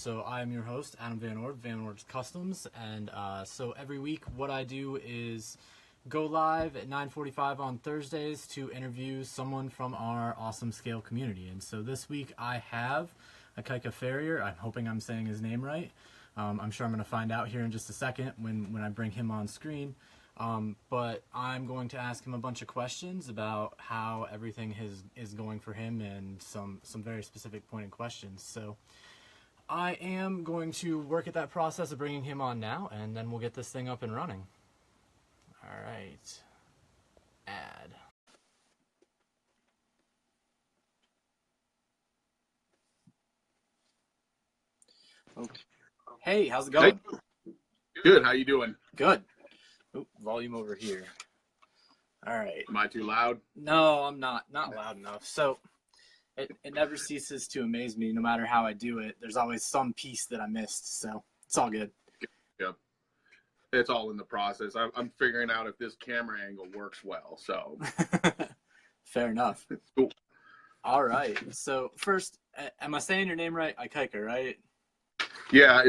So I'm your host, Adam Van Ord, Van Ord's Customs, and so every week what I do is go live at 9:45 on Thursdays to interview someone from our awesome scale community. And so this week I have Ikaika Farrior. I'm hoping I'm saying his name right. I'm sure I'm going to find out here in just a second when I bring him on screen. But I'm going to ask him a bunch of questions about how everything is going for him and some very specific pointed questions. So I am going to work at that process of bringing him on now, and then we'll get this thing up and running. All right. Add. Okay. Hey, how's it going? Hey. Good. How you doing? Good. Oop, volume over here. All right. Am I too loud? No, I'm not loud enough. So it never ceases to amaze me. No matter how I do it, there's always some piece that I missed. So it's all good. Yep. It's all in the process. I'm figuring out if this camera angle works well. So fair enough. Cool. All right. So first, am I saying your name right? Ikaika, right? Yeah.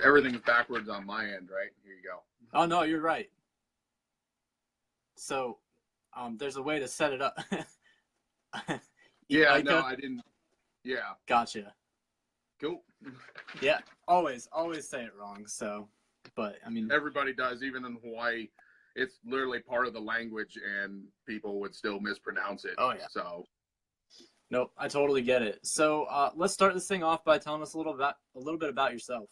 Everything's backwards on my end, right? Here you go. Oh no, you're right. So, there's a way to set it up. Yeah. Ikaika? No, I didn't. Yeah. Gotcha. Cool. Yeah. Always say it wrong. So, but I mean, Everybody does, even in Hawaii. It's literally part of the language, and people would still mispronounce it. Oh yeah. So. Nope, I totally get it. So let's start this thing off by telling us a little bit about yourself.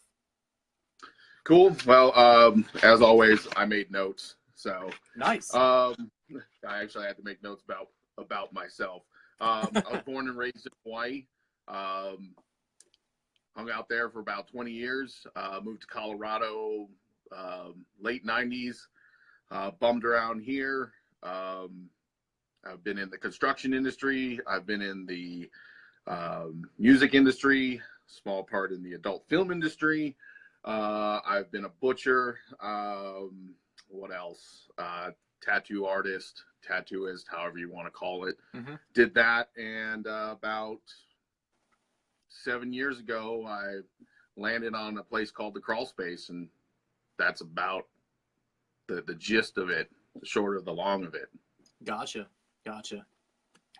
Cool. Well, as always, I made notes. So nice. I actually had to make notes about myself. I was born and raised in Hawaii. Hung out there for about 20 years. Moved to Colorado late 90s. Bummed around here. I've been in the construction industry. I've been in the music industry, small part in the adult film industry. I've been a butcher. What else? Tattoo artist, tattooist, however you want to call it. Mm-hmm. Did that, and about 7 years ago, I landed on a place called the Crawl Space, and that's about the gist of it, the short of the long of it. Gotcha.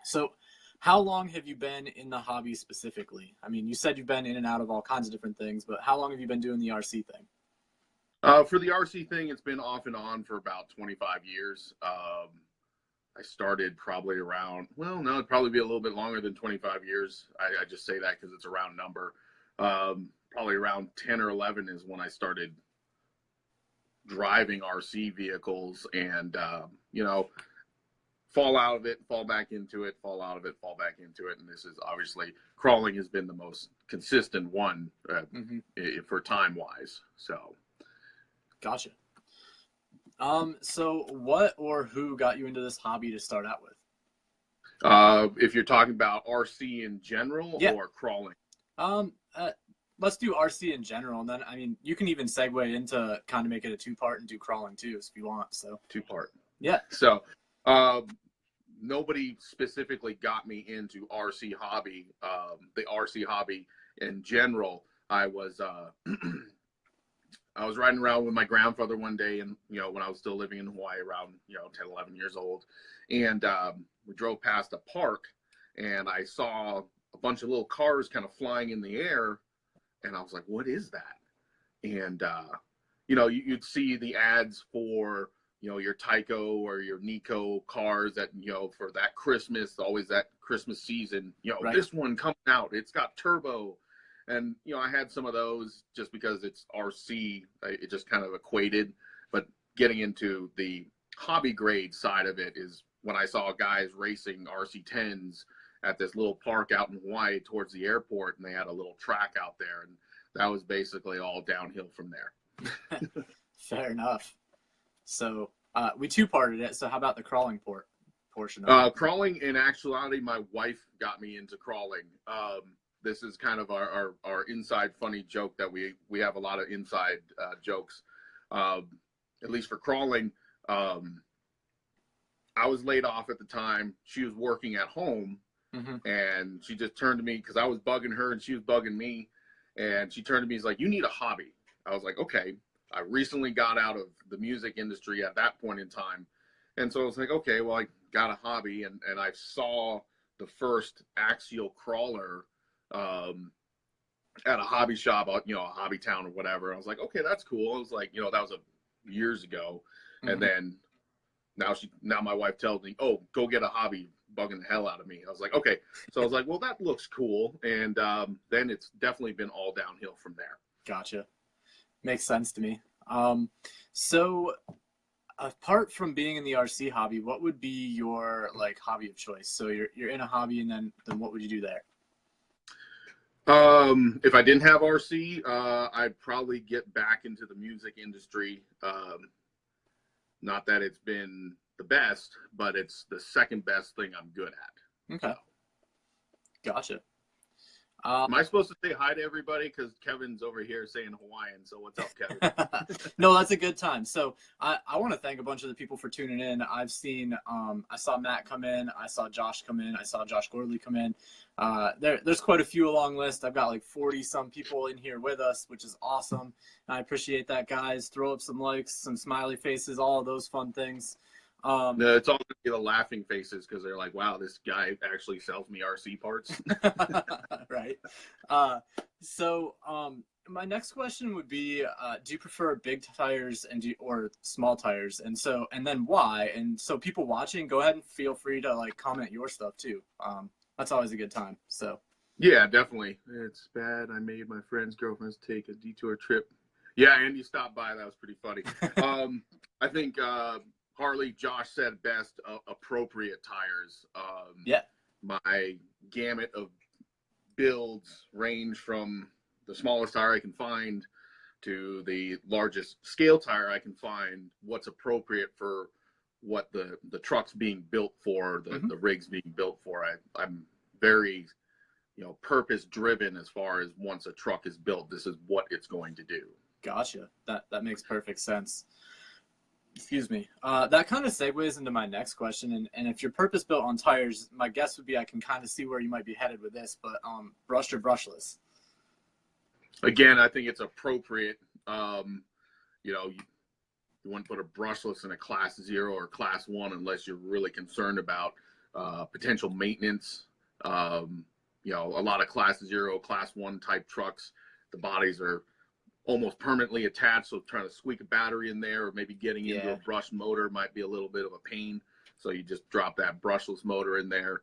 So, how long have you been in the hobby specifically? I mean, you said you've been in and out of all kinds of different things, but how long have you been doing the RC thing? For the RC thing, it's been off and on for about 25 years. I started probably around, well, no, it'd probably be a little bit longer than 25 years. I just say that because it's a round number. Probably around 10 or 11 is when I started driving RC vehicles and, fall out of it, fall back into it, fall out of it, fall back into it. And this is obviously, crawling has been the most consistent one for time-wise. So. Gotcha. So what or who got you into this hobby to start out with? If you're talking about RC in general or crawling? Let's do RC in general, and then, I mean, you can even segue into kind of make it a two-part and do crawling too, if you want. So two-part. Yeah. So, nobody specifically got me into RC hobby. The RC hobby in general, I was riding around with my grandfather one day, and when I was still living in Hawaii, around 10, 11 years old, and we drove past a park, and I saw a bunch of little cars kind of flying in the air, and I was like, "What is that?" And you'd see the ads for your Tyco or your Nico cars that, for that Christmas, always that Christmas season, Right. This one coming out, it's got turbo. And, I had some of those just because it's RC, it just kind of equated. But getting into the hobby grade side of it is when I saw guys racing RC10s at this little park out in Hawaii towards the airport, and they had a little track out there. And that was basically all downhill from there. Fair enough. So we two-parted it. So how about the crawling portion of it? Crawling, in actuality, my wife got me into crawling. This is kind of our inside funny joke that we have a lot of inside jokes. At least for crawling, I was laid off at the time. She was working at home, and she just turned to me because I was bugging her and she was bugging me. And she turned to me, and was like, "You need a hobby." I was like, "Okay." I recently got out of the music industry at that point in time. And so I was like, okay, well, I got a hobby, and I saw the first axial crawler at a hobby shop, you know, a hobby town or whatever. I was like, okay, that's cool. I was like, you know, that was years ago. Mm-hmm. And then now my wife tells me, oh, go get a hobby, bugging the hell out of me. I was like, okay. So I was like, well, that looks cool. And then it's definitely been all downhill from there. Gotcha. Makes sense to me. So apart from being in the RC hobby, what would be your like hobby of choice? So you're in a hobby, and then what would you do there? If I didn't have RC, I'd probably get back into the music industry. Not that it's been the best, but it's the second best thing I'm good at. Okay. Gotcha. Am I supposed to say hi to everybody? Because Kevin's over here saying Hawaiian. So what's up, Kevin? No, that's a good time. So I want to thank a bunch of the people for tuning in. I've seen, I saw Matt come in. I saw Josh come in. I saw Josh Gordley come in. There's quite a few along list. I've got like 40 some people in here with us, which is awesome. And I appreciate that, guys. Throw up some likes, some smiley faces, all of those fun things. No, it's all going to be the laughing faces because they're like, wow, this guy actually sells me RC parts. Right. So my next question would be, do you prefer big tires or small tires? And then why? And so people watching, go ahead and feel free to like comment your stuff too. That's always a good time. So. Yeah, definitely. It's bad. I made my friend's girlfriends take a detour trip. Yeah, Andy stopped by. That was pretty funny. I think Harley, Josh said best, appropriate tires. Yeah. My gamut of builds range from the smallest tire I can find to the largest scale tire I can find, what's appropriate for what the truck's being built for, the rig's being built for. I'm very, you know, purpose driven as far as once a truck is built, this is what it's going to do. Gotcha. That makes perfect sense. Excuse me. That kind of segues into my next question. And if you're purpose built on tires, my guess would be I can kind of see where you might be headed with this, but brushed or brushless? Again, I think it's appropriate. You know, you wouldn't put a brushless in a class 0 or class 1 unless you're really concerned about potential maintenance. You know, a lot of class 0, class 1 type trucks, the bodies are almost permanently attached, so trying to squeak a battery in there or maybe getting into a brushed motor might be a little bit of a pain. So you just drop that brushless motor in there.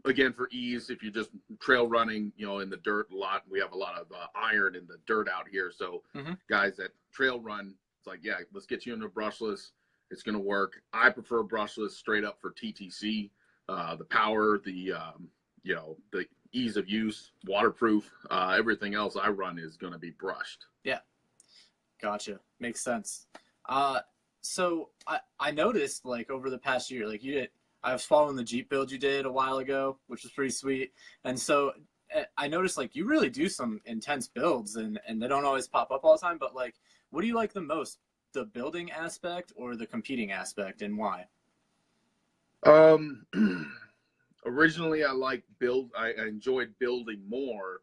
Again, for ease, if you're just trail running, you know, in the dirt a lot, we have a lot of iron in the dirt out here. So guys that trail run, it's like, yeah, let's get you into brushless. It's going to work. I prefer brushless straight up for TTC. The power, you know, the ease of use, waterproof, everything else I run is going to be brushed. Yeah. Gotcha. Makes sense. So I noticed like over the past year, like I was following the Jeep build you did a while ago, which was pretty sweet. And so I noticed like you really do some intense builds and they don't always pop up all the time, but like, what do you like the most, the building aspect or the competing aspect, and why? Originally, I enjoyed building more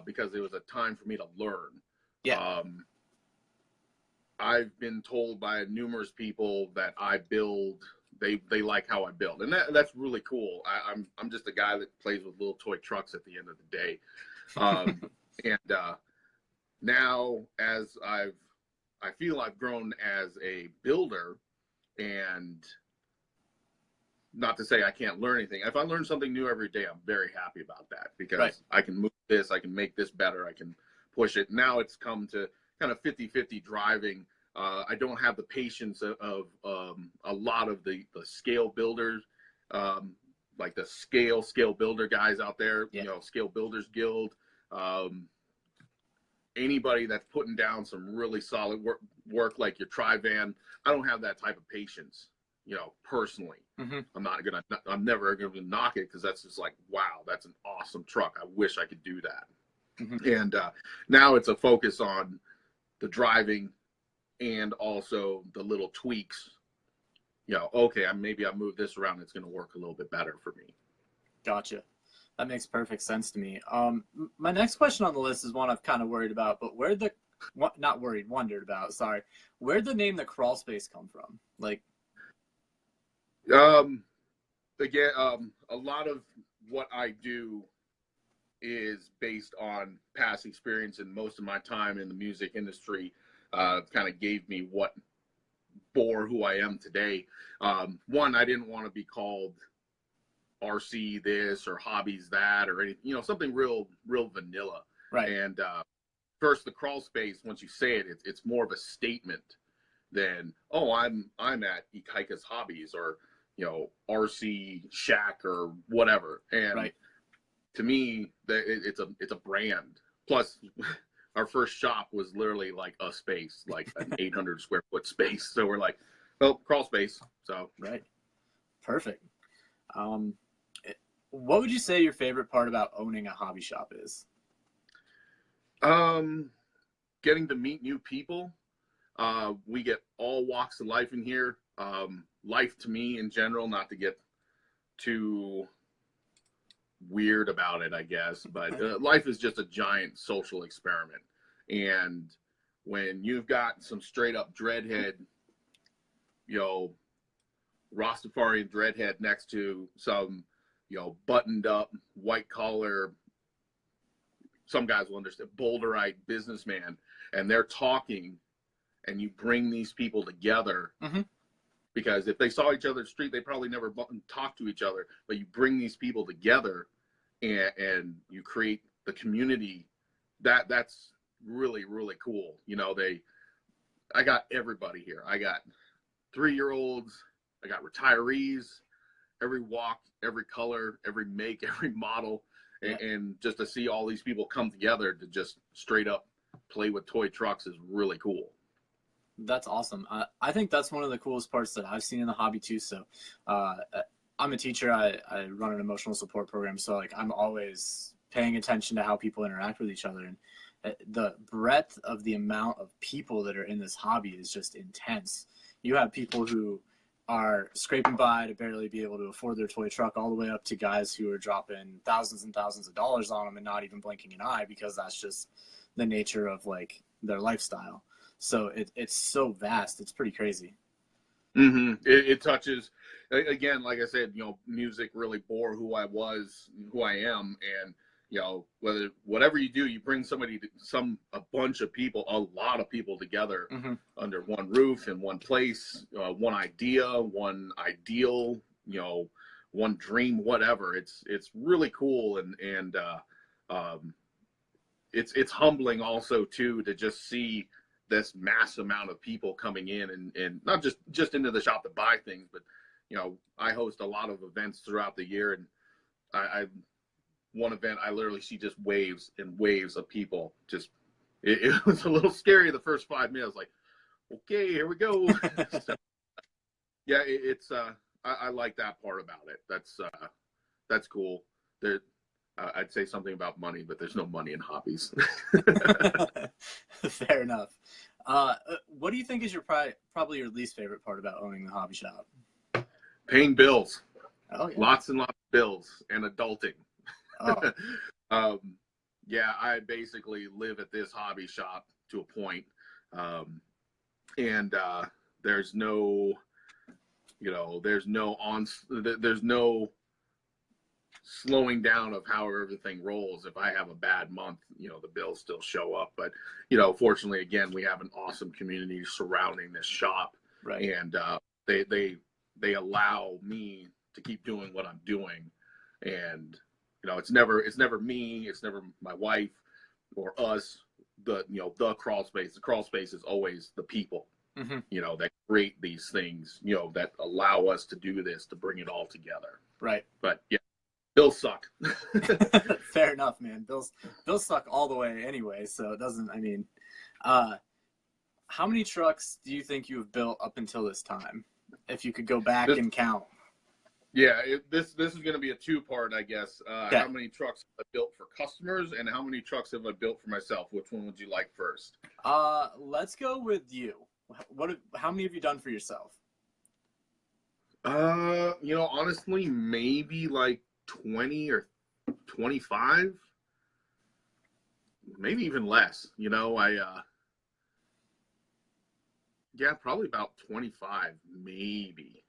because it was a time for me to learn. Yeah. I've been told by numerous people that I build, they like how I build, and that's really cool. I'm just a guy that plays with little toy trucks at the end of the day. And now as I feel I've grown as a builder, and not to say I can't learn anything. If I learn something new every day, I'm very happy about that because I can move this, I can make this better, I can push it. Now it's come to kind of 50-50 driving. I don't have the patience of a lot of the scale builders, like the scale builder guys out there, you know, Scale Builders Guild. Anybody that's putting down some really solid work like your Tri-Van, I don't have that type of patience. You know, personally, I'm never gonna knock it because that's just like, wow, that's an awesome truck. I wish I could do that. And now it's a focus on the driving and also the little tweaks. You know, okay, maybe I move this around. It's going to work a little bit better for me. Gotcha. That makes perfect sense to me. My next question on the list is one I've kind of worried about, but not worried, wondered about, sorry. Where'd the name the crawl space come from? Like, Um, again, a lot of what I do is based on past experience, and most of my time in the music industry kind of gave me what bore who I am today. One, I didn't want to be called RC this or hobbies that or anything, something real vanilla. right, And first, the crawl space, once you say it, it's more of a statement than, oh, I'm at Ikaika's Hobbies or RC Shack or whatever. And right. to me, it's a brand. Plus, our first shop was literally like a space, like an 800 square foot space. So we're like, well, crawl space. So Right. Perfect. Um, what would you say your favorite part about owning a hobby shop is? getting to meet new people. We get all walks of life in here. Life to me in general, not to get too weird about it, I guess, but life is just a giant social experiment. And when you've got some straight up dreadhead, you know, Rastafarian dreadhead next to some, buttoned up white collar, some guys will understand, boulderite businessman, and they're talking, and you bring these people together. Mm-hmm. Because if they saw each other in the street, they probably never talked to each other. But you bring these people together, and you create the community. That's really, really cool. I got everybody here. I got 3-year-olds. I got retirees. Every walk, every color, every make, every model, and just to see all these people come together to just straight up play with toy trucks is really cool. That's awesome. I think that's one of the coolest parts that I've seen in the hobby too. So, I'm a teacher. I run an emotional support program. So like I'm always paying attention to how people interact with each other, and the breadth of the amount of people that are in this hobby is just intense. You have people who are scraping by to barely be able to afford their toy truck, all the way up to guys who are dropping thousands and thousands of dollars on them and not even blinking an eye, because that's just the nature of like their lifestyle. So it's so vast. It's pretty crazy. Mm-hmm. It touches, again, like I said, music really bore who I am. And, whatever you do, you bring a bunch of people, a lot of people together Mm-hmm. under one roof in one place, one idea, one ideal, one dream, whatever. It's really cool. And it's humbling also too, to just see this mass amount of people coming in, and not just into the shop to buy things, but I host a lot of events throughout the year, and I one event I literally see just waves and waves of people. Just it was a little scary the first 5 minutes, like, okay, here we go. So, yeah, it's I like that part about it. That's cool. There, I'd say something about money, but there's no money in hobbies. Fair enough. What do you think is probably your least favorite part about owning the hobby shop? Paying bills. Oh, yeah. Lots and lots of bills and adulting. Oh. Yeah, I basically live at this hobby shop to a point. And there's no, there's no slowing down of how everything rolls. If I have a bad month, the bills still show up. But, fortunately, again, we have an awesome community surrounding this shop. Right. And they allow me to keep doing what I'm doing. And, it's never me, it's never my wife or us, the crawl space. The crawl space is always the people, mm-hmm. That create these things, that allow us to do this, to bring it all together. Right. But yeah, bills suck. Fair enough, man. Bills suck all the way anyway, so it doesn't, how many trucks do you think you have built up until this time, if you could go back and count? Yeah, this is going to be a two-part, I guess. Okay. How many trucks have I built for customers, and how many trucks have I built for myself? Which one would you like first? Let's go with you. How many have you done for yourself? Honestly, maybe like 20 or 25, maybe even less. You know, yeah, probably about 25, maybe.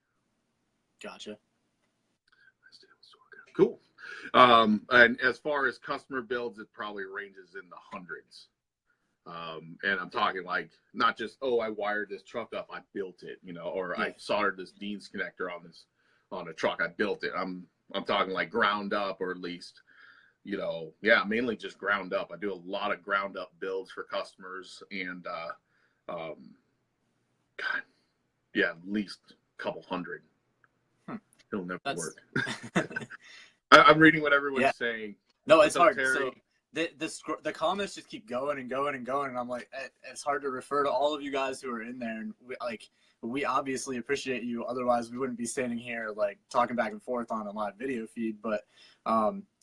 Gotcha. Cool. And as far as customer builds, it probably ranges in the hundreds. And I'm talking like not just, oh, I wired this truck up, I built it, you know, or I soldered this Dean's connector on a truck, I built it. I'm talking like ground up, or at least, you know, yeah, mainly just ground up. I do a lot of ground up builds for customers, and God, yeah, at least a couple hundred. It'll never work. I'm reading what everyone's saying. No, it's hard. Terry? So the comments just keep going and going and going, and I'm like, it's hard to refer to all of you guys who are in there, and we obviously appreciate you. Otherwise, we wouldn't be standing here like talking back and forth on a live video feed. But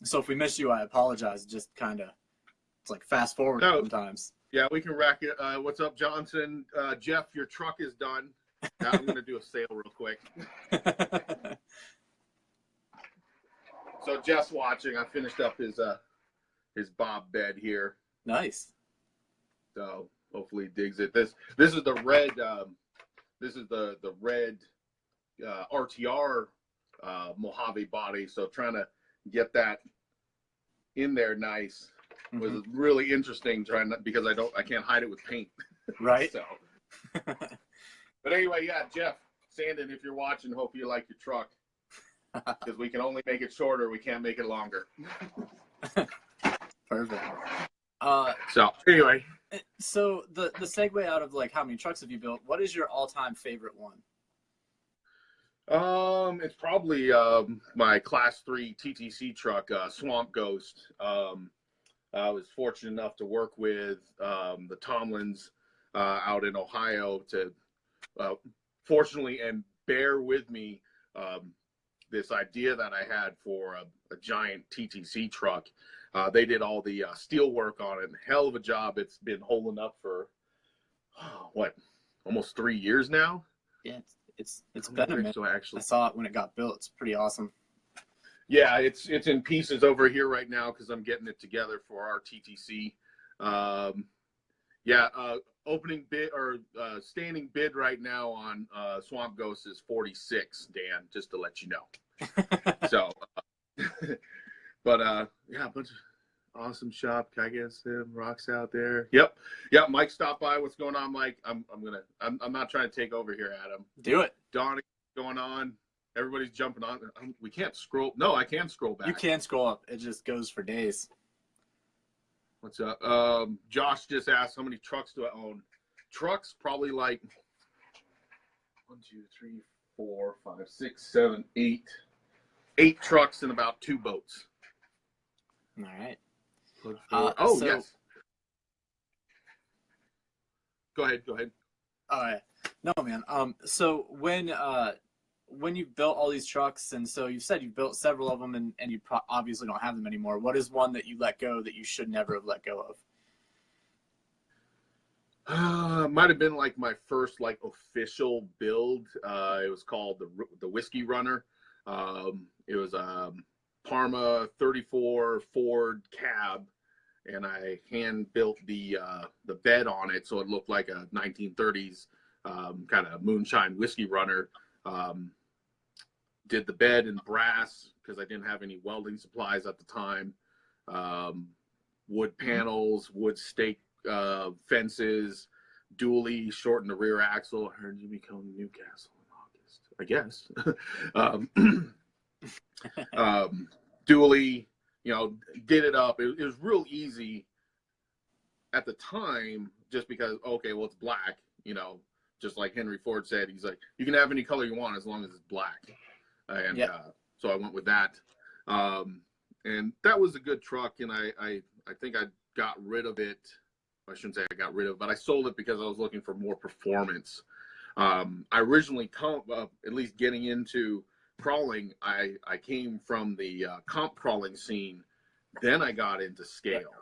so if we miss you, I apologize. Just kind of, it's like fast forward sometimes. Yeah, we can rack it. What's up, Johnson? Jeff, your truck is done. Now I'm gonna do a sale real quick. So Jeff's watching. I finished up his bob bed here. Nice. So hopefully he digs it. This is the red. This is the red RTR Mojave body. So trying to get that in there nice was really interesting. Because I can't hide it with paint. Right. So. But anyway, yeah, Jeff Sandin, if you're watching, hope you like your truck. Because we can only make it shorter, we can't make it longer. Perfect. So anyway, so the segue out of like how many trucks have you built? What is your all-time favorite one? It's probably my Class 3 TTC truck, Swamp Ghost. I was fortunate enough to work with the Tomlins out in Ohio to fortunately and bear with me this idea that I had for a giant TTC truck. They did all the steel work on it. Hell of a job. It's been holding up for almost 3 years now. Yeah, it's been a minute. So I saw it when it got built. It's pretty awesome. Yeah, it's in pieces over here right now because I'm getting it together for our TTC. Opening bid or standing bid right now on Swamp Ghost is 46, Dan, just to let you know. So, but yeah, a bunch of awesome shop. I guess rocks out there. Yep. Mike stopped by. What's going on, Mike? I'm not trying to take over here, Adam. Do it. Donnie going on. Everybody's jumping on. We can't scroll. No, I can scroll back. You can scroll up. It just goes for days. What's up? Josh just asked, how many trucks do I own? Trucks, probably like 1, 2, 3, 4, 5, 6, 7, 8. 8 trucks and about 2 boats. All right. Yes. Go ahead. All right. No, man. So when you've built all these trucks, and so you said you've built several of them, and you obviously don't have them anymore. What is one that you let go that you should never have let go of? Might have been like my first like official build. It was called the Whiskey Runner. It was a Parma 34 Ford cab, and I hand built the bed on it so it looked like a 1930s kind of moonshine whiskey runner. Did the bed in brass because I didn't have any welding supplies at the time. Wood panels, wood stake fences, dually, shortened the rear axle. I heard you become Newcastle in August, I guess. Dually, did it up. It was real easy at the time just because, okay, well, it's black, just like Henry Ford said. He's like, you can have any color you want as long as it's black. And so I went with that. And that was a good truck, and I think I got rid of it. I shouldn't say I got rid of it, but I sold it because I was looking for more performance. I originally, at least getting into crawling, I came from the comp crawling scene. Then I got into scale,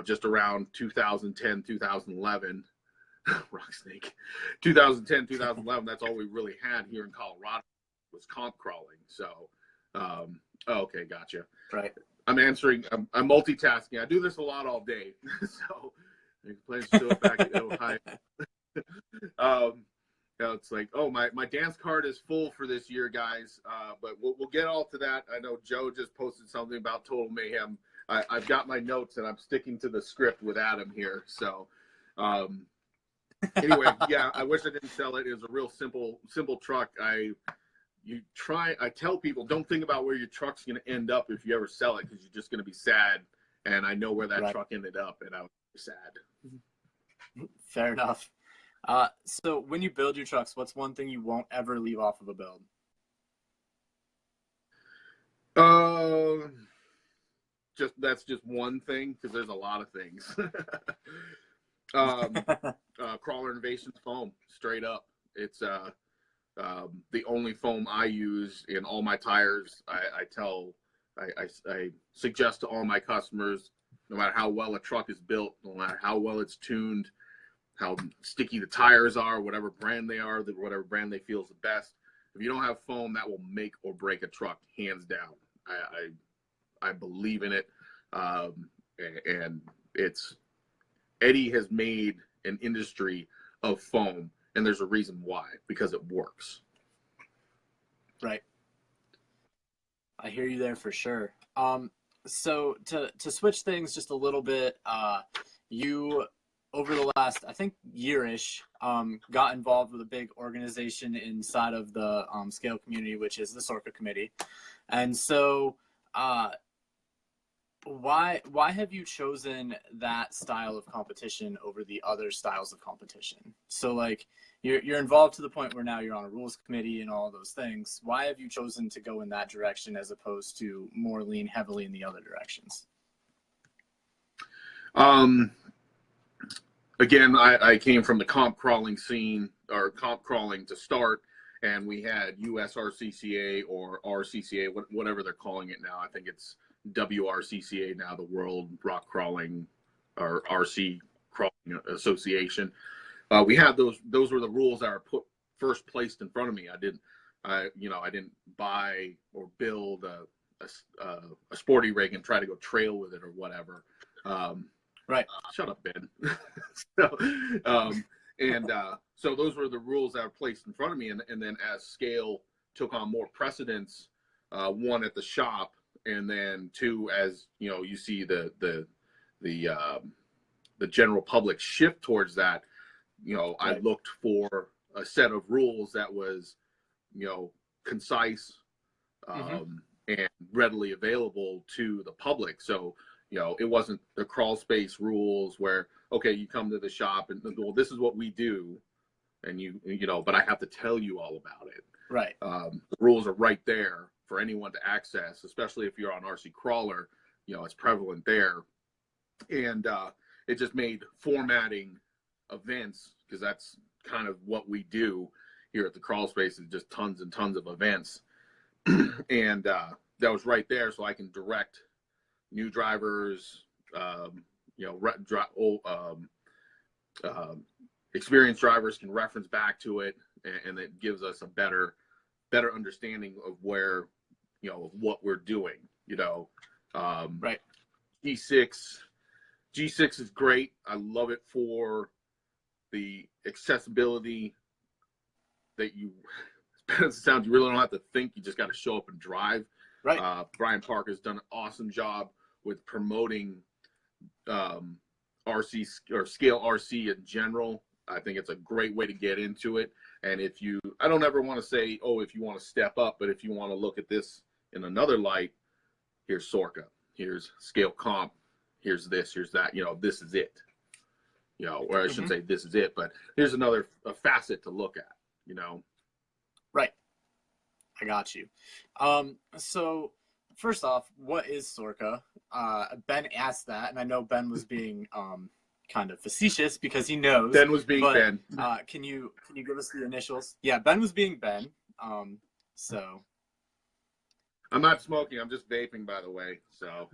just around 2010, 2011. Rock Snake, 2010, 2011. That's all we really had here in Colorado was comp crawling. So Oh, okay, gotcha. Right. I'm multitasking. I do this a lot all day, so I plan to show up back at Ohio. It's like, oh, my dance card is full for this year, guys. But we'll get all to that. I know Joe just posted something about Total Mayhem. I've got my notes and I'm sticking to the script with Adam here. So, anyway, yeah, I wish I didn't sell it. It was a real simple truck. I tell people, don't think about where your truck's going to end up if you ever sell it, because you're just going to be sad. And I know where that truck ended up, and I was sad. Fair enough. So when you build your trucks, what's one thing you won't ever leave off of a build? That's just one thing, because there's a lot of things. Crawler Innovations foam, straight up. It's the only foam I use in all my tires. I suggest to all my customers, no matter how well a truck is built, no matter how well it's tuned, how sticky the tires are, whatever brand they are, whatever brand they feel is the best. If you don't have foam, that will make or break a truck, hands down. I believe in it, and Eddie has made an industry of foam, and there's a reason why, because it works. Right. I hear you there for sure. So to switch things just a little bit, you, over the last, I think, year-ish, got involved with a big organization inside of the scale community, which is the SORCA committee. And so why have you chosen that style of competition over the other styles of competition? So like you're involved to the point where now you're on a rules committee and all those things. Why have you chosen to go in that direction as opposed to more lean heavily in the other directions? Again, I came from the comp crawling scene, or comp crawling to start, and we had USRCCA or RCCA, whatever they're calling it now. I think it's WRCCA now, the World Rock Crawling or RC Crawling Association. We had those were the rules that are first placed in front of me. I didn't buy or build a sporty rig and try to go trail with it or whatever. Right. Shut up, Ben. So those were the rules that were placed in front of me, and then as scale took on more precedence, one at the shop, and then two, as you see the general public shift towards that. Right. I looked for a set of rules that was, concise, and readily available to the public. So, it wasn't the crawl space rules where, okay, you come to the shop and, well, this is what we do, and but I have to tell you all about it. Right. The rules are right there for anyone to access, especially if you're on RC Crawler. It's prevalent there, and it just made formatting events, because that's kind of what we do here at the crawl space, is just tons and tons of events. And that was right there, so I can direct new drivers, experienced drivers can reference back to it, and it gives us a better understanding of where, of what we're doing. Right. G6 is great. I love it for the accessibility that you, as bad as it sounds, you really don't have to think. You just got to show up and drive. Right. Brian Parker has done an awesome job with promoting RC or scale RC in general. I think it's a great way to get into it. And I don't ever want to say, oh, if you want to step up, but if you want to look at this in another light, here's SORCA, here's scale comp, here's this, here's that, this is it. Or I shouldn't say this is it, but here's another facet to look at, Right. I got you. So first off, what is SORCA? Ben asked that, and I know Ben was being kind of facetious because he knows. Ben was being Ben. Can you give us the initials? Yeah, Ben was being Ben. So I'm not smoking. I'm just vaping, by the way. So.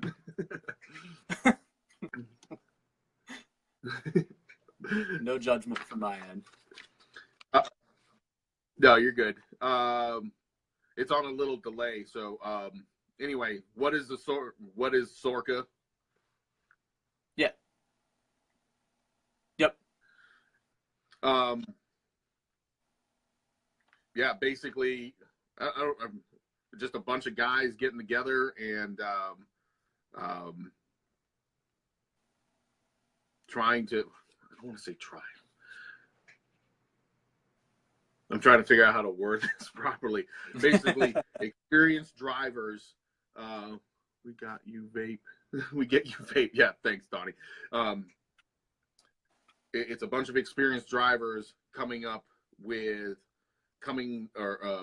No judgment from my end. No, you're good. It's on a little delay, so anyway, what is Sorka? Yeah. Yep. Yeah, basically, I'm just a bunch of guys getting together and trying to. I don't want to say try. I'm trying to figure out how to word this properly. Basically, experienced drivers. We got you, vape. We get you, vape. Yeah, thanks, Donnie. It's a bunch of experienced drivers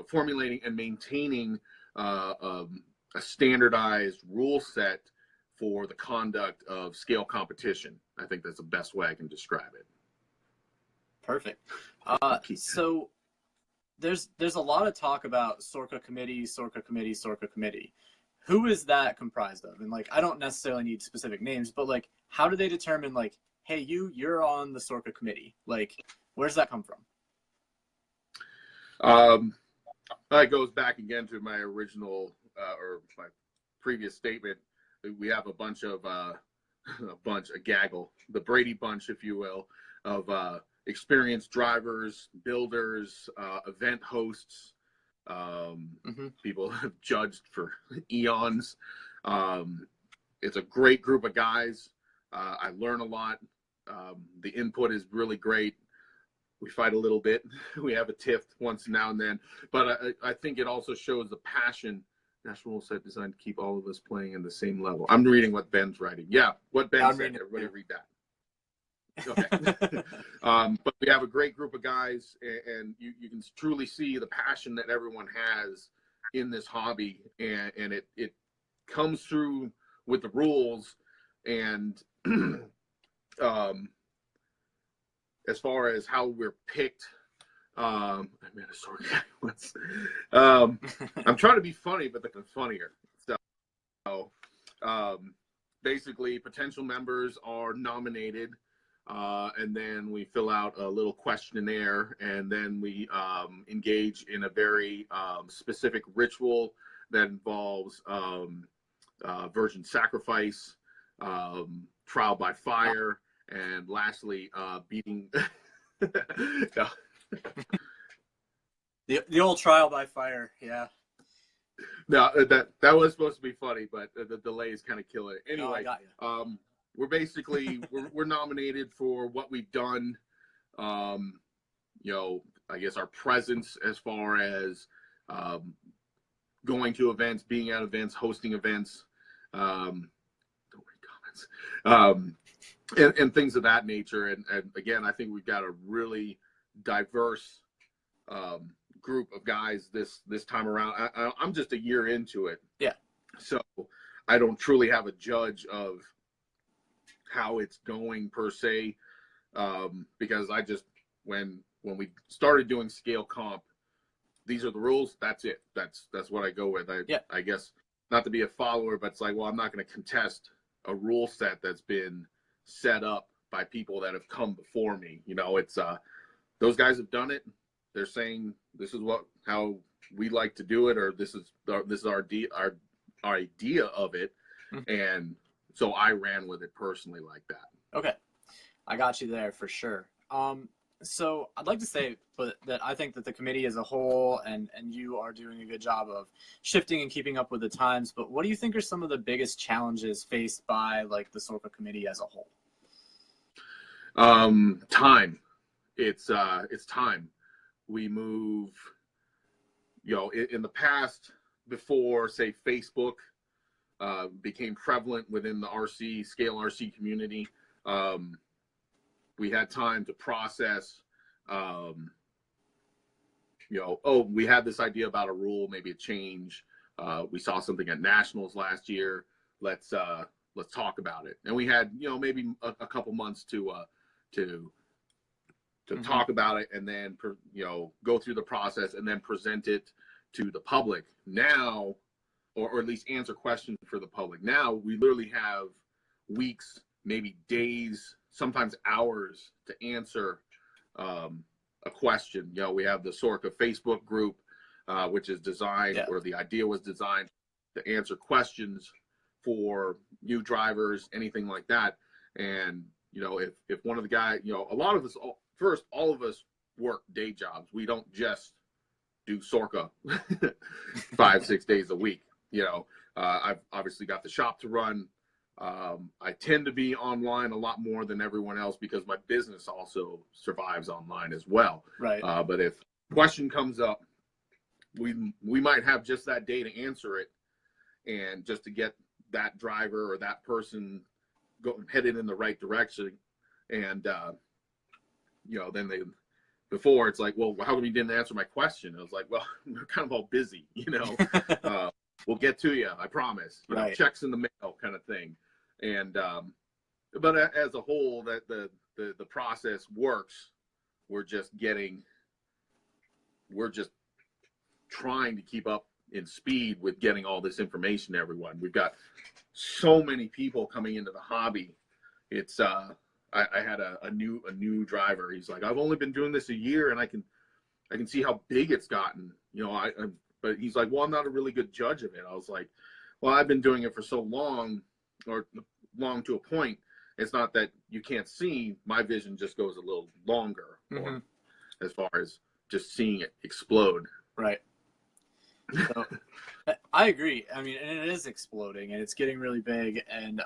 formulating and maintaining a standardized rule set for the conduct of scale competition. I think that's the best way I can describe it. Perfect. So there's a lot of talk about Sorka committee. Who is that comprised of? And like, I don't necessarily need specific names, but like, how do they determine like, hey, you're on the Sorka committee? Like, where does that come from? That goes back again to my original or my previous statement. We have a gaggle, the Brady bunch, if you will, of experienced drivers, builders, event hosts, people have judged for eons. It's a great group of guys. I learn a lot. The input is really great. We fight a little bit. We have a tiff once now and then, but I think it also shows the passion. National Rule Set designed to keep all of us playing in the same level. I'm reading what Ben's writing. Yeah, what Ben said. Everybody read that. Okay. But we have a great group of guys, and you can truly see the passion that everyone has in this hobby, and it comes through with the rules. And as far as how we're picked, I made a story once. I'm trying to be funny, but they're funnier. So basically, potential members are nominated. And then we fill out a little questionnaire, and then we engage in a very specific ritual that involves virgin sacrifice, trial by fire, and lastly, beating. The old trial by fire, yeah. No, that was supposed to be funny, but the delays kind of kill it. Anyway, I got you. We're basically we're nominated for what we've done. I guess our presence as far as going to events, being at events, hosting events, don't read comments, and things of that nature. And again, I think we've got a really diverse group of guys this time around. I'm just a year into it. Yeah. So I don't truly have a judge of how it's going per se, because I just when we started doing scale comp, these are the rules. That's it. That's what I go with. I guess not to be a follower, but it's like, well, I'm not going to contest a rule set that's been set up by people that have come before me. It's those guys have done it. They're saying this is how we like to do it, or this is our idea of it, and so I ran with it personally like that. Okay. I got you there for sure. So I'd like to say that I think that the committee as a whole and you are doing a good job of shifting and keeping up with the times, but what do you think are some of the biggest challenges faced by like the Sorka committee as a whole? Time. It's time. We move, in the past, before say Facebook became prevalent within the scale RC community. We had time to process, we had this idea about a rule, maybe a change. We saw something at nationals last year. Let's talk about it. And we had, maybe a couple months to talk about it, and then, go through the process and then present it to the public. Now, or at least answer questions for the public. Now we literally have weeks, maybe days, sometimes hours to answer a question. We have the Sorka Facebook group, which is designed, or the idea was designed to answer questions for new drivers, anything like that. And, you know, if one of the guys, you know, a lot of us, all of us work day jobs. We don't just do Sorka 5-6 days a week. You know, I've obviously got the shop to run. I tend to be online a lot more than everyone else because my business also survives online as well. Right. But if a question comes up, we might have just that day to answer it, and just to get that driver or that person headed in the right direction. And you know, then before it's like, well, how come you didn't answer my question? I was like, well, we're kind of all busy, you know. We'll get to you, I promise. You know, checks in the mail kind of thing. And but as a whole, that the process works. We're just trying to keep up in speed with getting all this information to everyone. We've got so many people coming into the hobby. It's I had a new driver. He's like, I've only been doing this a year, and I can see how big it's gotten. You know, but he's like, well, I'm not a really good judge of it. I was like, well, I've been doing it for so long, or long to a point. It's not that you can't see. My vision just goes a little longer, or as far as just seeing it explode. Right. So, I agree. I mean, and it is exploding, and it's getting really big. And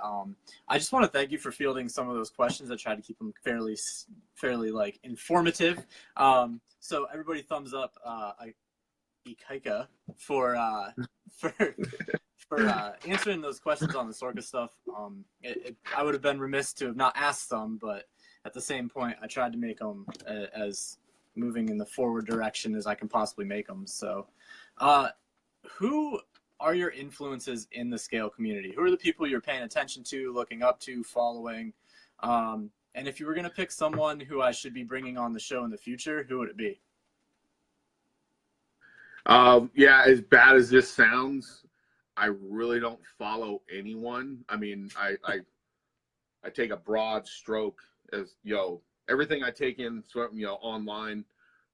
I just want to thank you for fielding some of those questions. I tried to keep them fairly like informative. So everybody, thumbs up, Ikaika for answering those questions on the Sorka stuff. I would have been remiss to have not asked them, but at the same point, I tried to make them as moving in the forward direction as I can possibly make them. So. Who are your influences in the scale community? Who are the people you're paying attention to, looking up to, following? And if you were going to pick someone who I should be bringing on the show in the future, who would it be? Yeah, as bad as this sounds, I really don't follow anyone. I mean, I take a broad stroke as, you know, everything I take in, you know, online,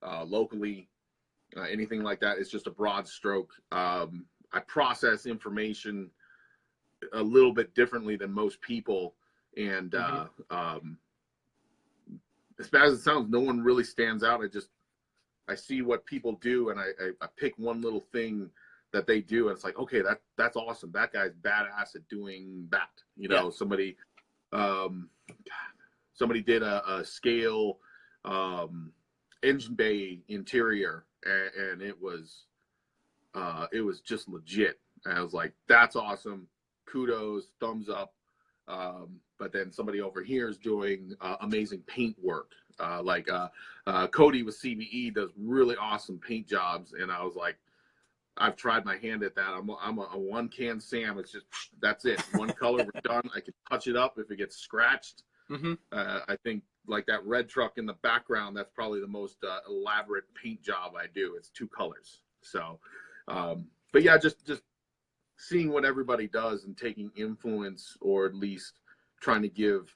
locally, anything like that is just a broad stroke. I process information a little bit differently than most people. And as bad as it sounds, no one really stands out. I see what people do, and I pick one little thing that they do, and it's like, okay, that's awesome. That guy's badass at doing that. You know, somebody did a scale engine bay interior, and it was just legit. And I was like, that's awesome, kudos, thumbs up. But then somebody over here is doing amazing paint work. Cody with CBE does really awesome paint jobs, and I was like, I've tried my hand at that. I'm a one can Sam. It's just, that's it, one color, we're done. I can touch it up if it gets scratched. I think like that red truck in the background, that's probably the most elaborate paint job I do. It's 2 colors. So, but yeah, just seeing what everybody does and taking influence, or at least trying to give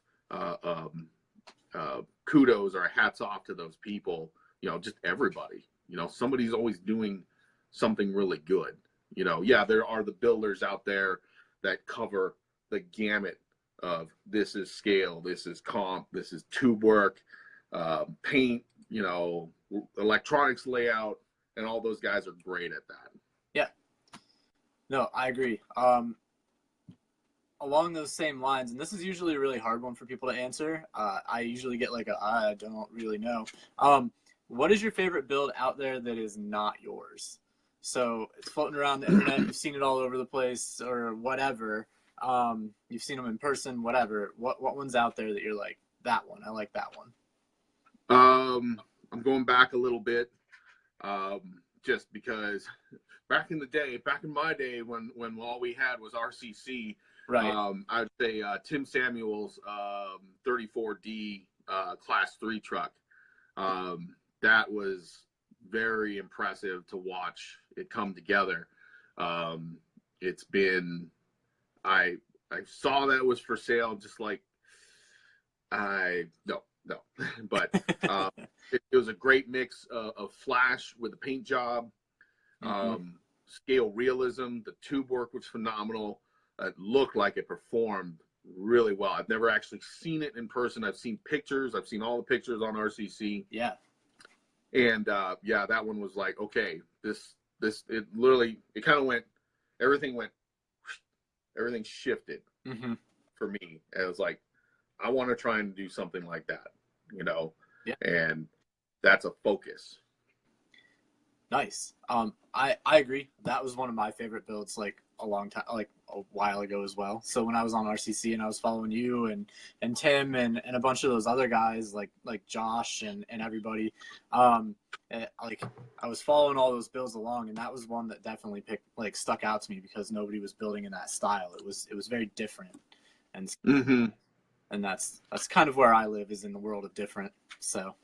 kudos or hats off to those people. You know, just everybody. You know, somebody's always doing something really good. You know, yeah, there are the builders out there that cover the gamut of this is scale, this is comp, this is tube work, paint, you know, electronics layout, and all those guys are great at that. Yeah. No, I agree. Along those same lines, and this is usually a really hard one for people to answer. I usually get like I don't really know. What is your favorite build out there that is not yours? So it's floating around the internet. You've seen it all over the place, or whatever. You've seen them in person, whatever. What one's out there that you're like, that one? I like that one. I'm going back a little bit, just because back in my day, when all we had was RCC, right? I'd say Tim Samuel's 34D Class 3 truck. That was very impressive to watch it come together. It's been, I saw that it was for sale, just like, no, but it was a great mix of flash with the paint job. scale realism. The tube work was phenomenal. It looked like it performed really well. I've never actually seen it in person. I've seen pictures. I've seen all the pictures on RCC. Yeah. And yeah, that one was like, okay, it literally, it kind of went, everything shifted for me. And it was like, I want to try and do something like that, you know? Yeah. And that's a focus. Nice. I agree. That was one of my favorite builds, like a long time, like a while ago as well. So when I was on RCC and I was following you and Tim and a bunch of those other guys like Josh and everybody, like I was following all those builds along, and that was one that definitely stuck out to me because nobody was building in that style. It was very different, and and that's kind of where I live, is in the world of different. So.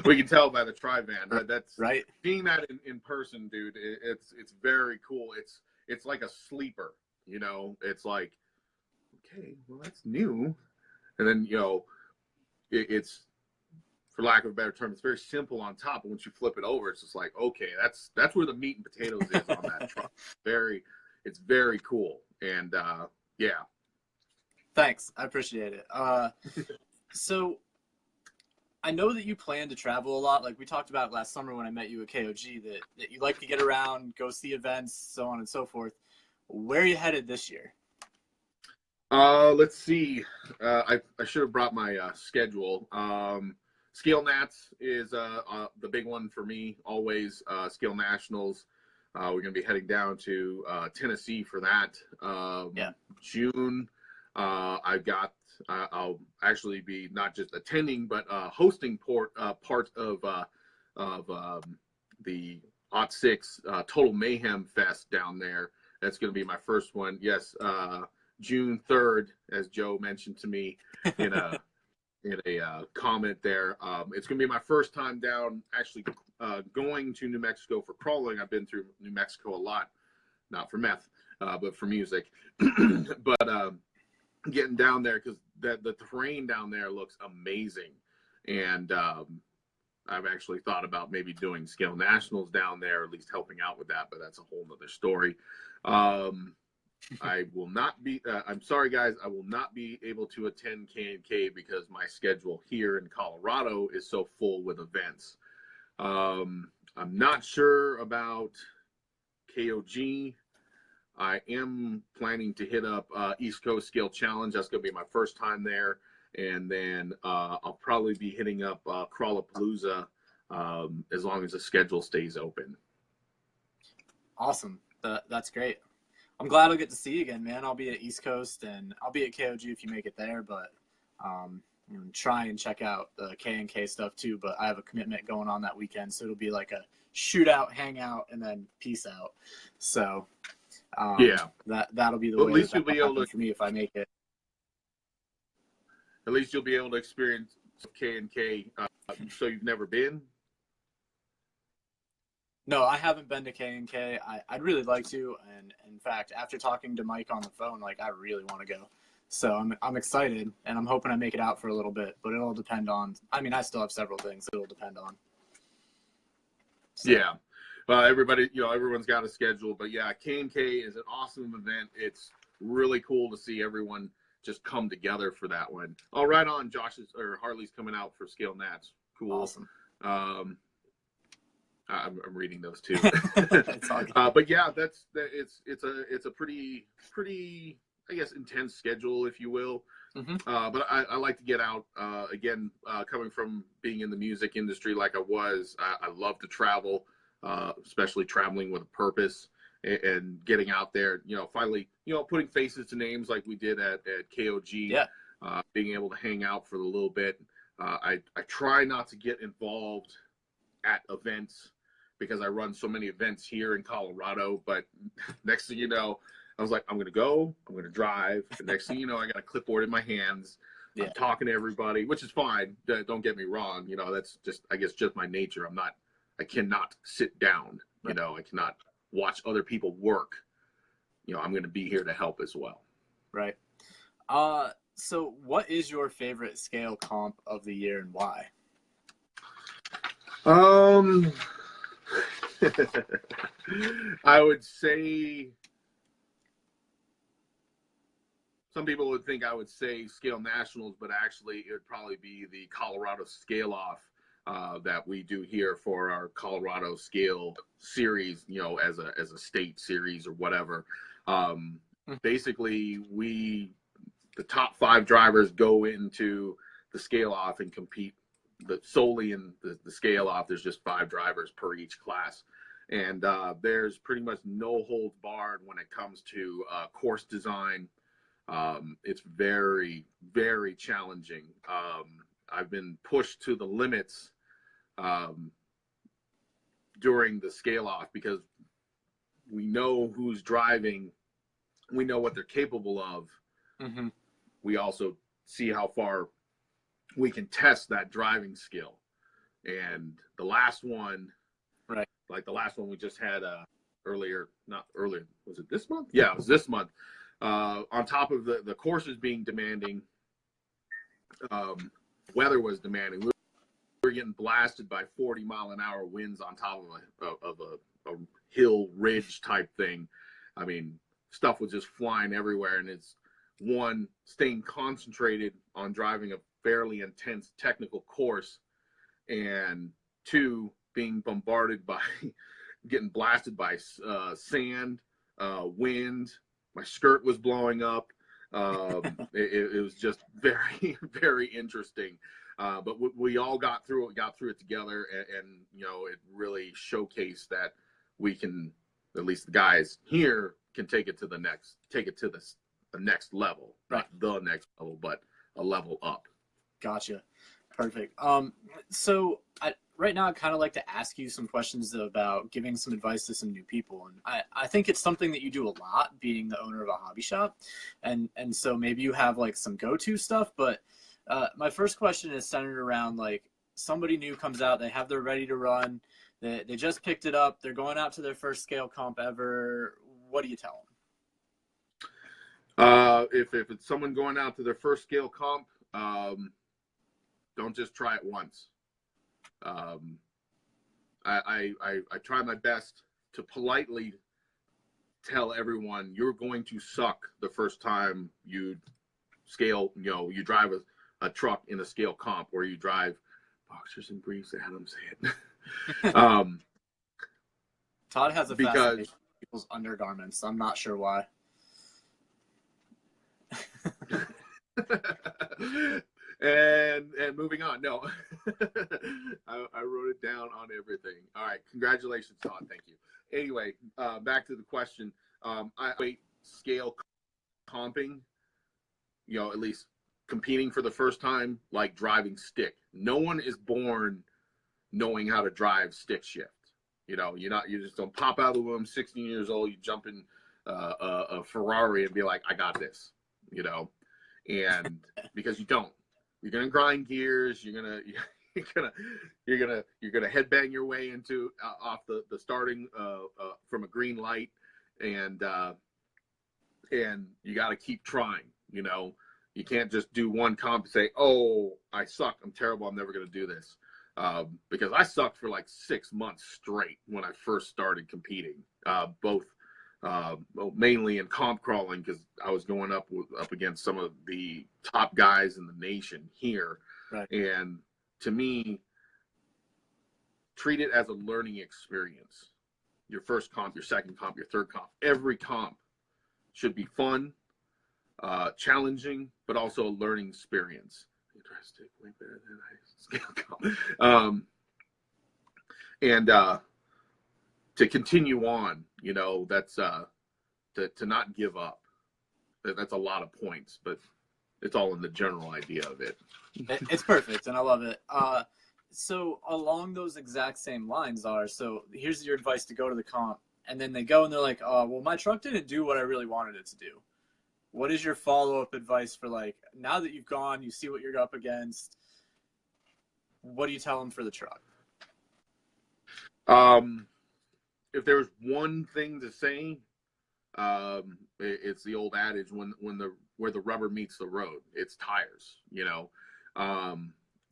We can tell by the tri-van. That's right. Seeing that in person, dude. It's very cool. It's like a sleeper, you know. It's like, okay, well, that's new. And then, you know, it's, for lack of a better term, it's very simple on top. But once you flip it over, it's just like, okay, that's where the meat and potatoes is on that truck. It's very cool. And yeah. Thanks, I appreciate it. So. I know that you plan to travel a lot. Like we talked about last summer when I met you at KOG, that you like to get around, go see events, so on and so forth. Where are you headed this year? Let's see. I should have brought my schedule. Scale Nats is the big one for me always. Scale Nationals. We're going to be heading down to Tennessee for that. June. I'll actually be not just attending, but hosting part of the '06 Total Mayhem Fest down there. That's going to be my first one. Yes, June 3rd, as Joe mentioned to me in a comment there. It's going to be my first time down, actually going to New Mexico for crawling. I've been through New Mexico a lot, not for meth, but for music. But getting down there, because the terrain down there looks amazing, and I've actually thought about maybe doing Scale Nationals down there, or at least helping out with that, but that's a whole nother story. I will not be I'm sorry guys, I will not be able to attend K&K because my schedule here in Colorado is so full with events. I'm not sure about KOG. I am planning to hit up East Coast Scale Challenge. That's going to be my first time there. And then I'll probably be hitting up Crawlapalooza as long as the schedule stays open. Awesome. That's great. I'm glad I'll get to see you again, man. I'll be at East Coast, and I'll be at KOG if you make it there. But try and check out the K&K stuff too. But I have a commitment going on that weekend, so it'll be like a shootout, hangout, and then peace out. So... yeah, that'll be the way. At least you'll be able to, for me, if I make it. At least you'll be able to experience K&K. So you've never been? No, I haven't been to K&K. I'd really like to, and in fact, after talking to Mike on the phone, like I really want to go. So I'm excited, and I'm hoping I make it out for a little bit. But it'll depend on. I mean, I still have several things it'll depend on. So. Yeah. Everybody, you know, everyone's got a schedule, but yeah, K&K is an awesome event. It's really cool to see everyone just come together for that one. Oh, right on. Harley's coming out for Scale Nats. Cool. Awesome. I'm reading those too. But yeah, it's a pretty, I guess, intense schedule, if you will. But I like to get out again, coming from being in the music industry like I was. I love to travel. Especially traveling with a purpose and getting out there, you know, finally, you know, putting faces to names like we did at KOG, being able to hang out for a little bit. I try not to get involved at events because I run so many events here in Colorado, but next thing you know, I was like, I'm going to go, I'm going to drive. The next thing you know, I got a clipboard in my hands. I'm talking to everybody, which is fine. Don't get me wrong. You know, that's just, I guess, just my nature. I cannot sit down, you know, I cannot watch other people work. You know, I'm going to be here to help as well. Right. So what is your favorite scale comp of the year and why? I would say some people would think I would say scale nationals, but actually it would probably be the Colorado scale off that we do here for our Colorado scale series, you know, as a state series or whatever. Basically, the top 5 drivers go into the scale off and compete solely in the scale off. There's just 5 drivers per each class. And there's pretty much no holds barred when it comes to course design. It's very, very challenging. I've been pushed to the limits during the scale off because we know who's driving, we know what they're capable of. Mm-hmm. We also see how far we can test that driving skill. And the last one, right, like the last one we just had not earlier, was it this month? Yeah, it was this month. On top of the courses being demanding, weather was demanding. We were getting blasted by 40-mile-an-hour winds on top of a hill ridge type thing. I mean, stuff was just flying everywhere, and it's one, staying concentrated on driving a fairly intense technical course, and 2, being bombarded by getting blasted by sand, wind. My skirt was blowing up. It was just very, very interesting. But we all got through it together, and you know, it really showcased that we can, at least the guys here, can take it to the next level, right. Not the next level, but a level up. Gotcha. Perfect. So right now, I'd kind of like to ask you some questions about giving some advice to some new people. And I think it's something that you do a lot, being the owner of a hobby shop. And so maybe you have like some go-to stuff, but my first question is centered around like somebody new comes out, they have their ready to run, they just picked it up, they're going out to their first scale comp ever. What do you tell them? If it's someone going out to their first scale comp, don't just try it once. I try my best to politely tell everyone you're going to suck the first time you scale, you know, you drive a truck in a scale comp, or you drive boxers and briefs, Adam say it. Todd has a fascination with people's undergarments. I'm not sure why. And moving on. No, I wrote it down on everything. All right, congratulations, Todd. Thank you. Anyway, back to the question. I scale comping, you know, at least competing for the first time, like driving stick. No one is born knowing how to drive stick shift. You know, you just don't pop out of the womb, 16 years old, you jump in a Ferrari and be like, I got this, you know, and because you don't. You're gonna grind gears. You're gonna headbang your way into off the starting from a green light, and you got to keep trying. You know, you can't just do one comp and say, "Oh, I suck. I'm terrible. I'm never gonna do this," because I sucked for like 6 months straight when I first started competing. Mainly in comp crawling, because I was going up against some of the top guys in the nation here. Right. And to me, treat it as a learning experience. Your first comp, your second comp, your third comp. Every comp should be fun, challenging, but also a learning experience. Interesting, way better than I scale comp. And to continue on, you know, that's to not give up. That's a lot of points, but it's all in the general idea of it. It's perfect, and I love it. So along those exact same lines so here's your advice to go to the comp, and then they go and they're like, oh, well, my truck didn't do what I really wanted it to do. What is your follow-up advice for, like, now that you've gone, you see what you're up against, what do you tell them for the truck? If there's one thing to say, it's the old adage, where the rubber meets the road, it's tires. You know,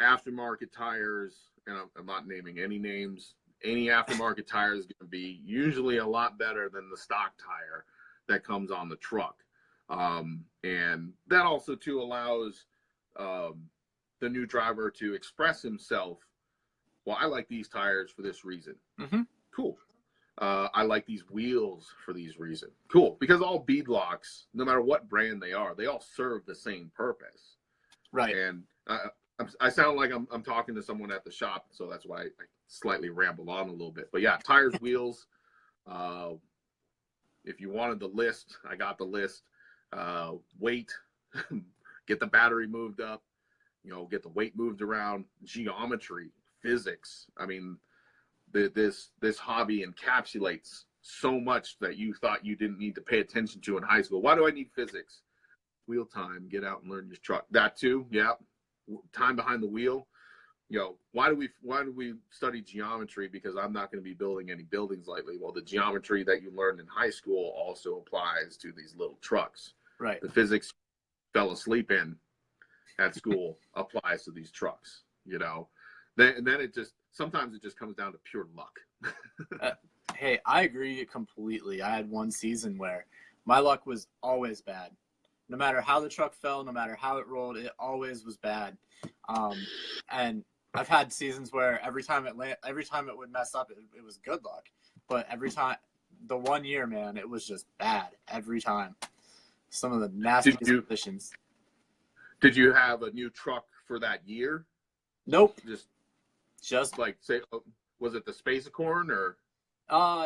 aftermarket tires, and I'm not naming any names. any aftermarket tire is going to be usually a lot better than the stock tire that comes on the truck. And that also too allows the new driver to express himself. Well, I like these tires for this reason. Mm-hmm. Cool. I like these wheels for these reasons. Cool. Because all beadlocks, no matter what brand they are, they all serve the same purpose. Right. And I sound like I'm talking to someone at the shop, so that's why I slightly ramble on a little bit. But yeah, tires, wheels. If you wanted the list, I got the list. Weight, get the battery moved up, get the weight moved around, geometry, physics. I mean, this hobby encapsulates so much that you thought you didn't need to pay attention to in high school. Why do I need physics? Wheel time, get out and learn your truck. That too, yeah. Time behind the wheel. Why do we study geometry? Because I'm not going to be building any buildings lately. Well, the geometry that you learned in high school also applies to these little trucks. Right. The physics fell asleep in at school applies to these trucks. Then sometimes it just comes down to pure luck. Hey, I agree completely. I had one season where my luck was always bad. No matter how the truck fell, no matter how it rolled, it always was bad. And I've had seasons where every time it would mess up, it was good luck. But every time, the 1 year, man, it was just bad every time. Some of the nastiest positions. Did you have a new truck for that year? Nope. Just like, say, was it the Space-Acorn or?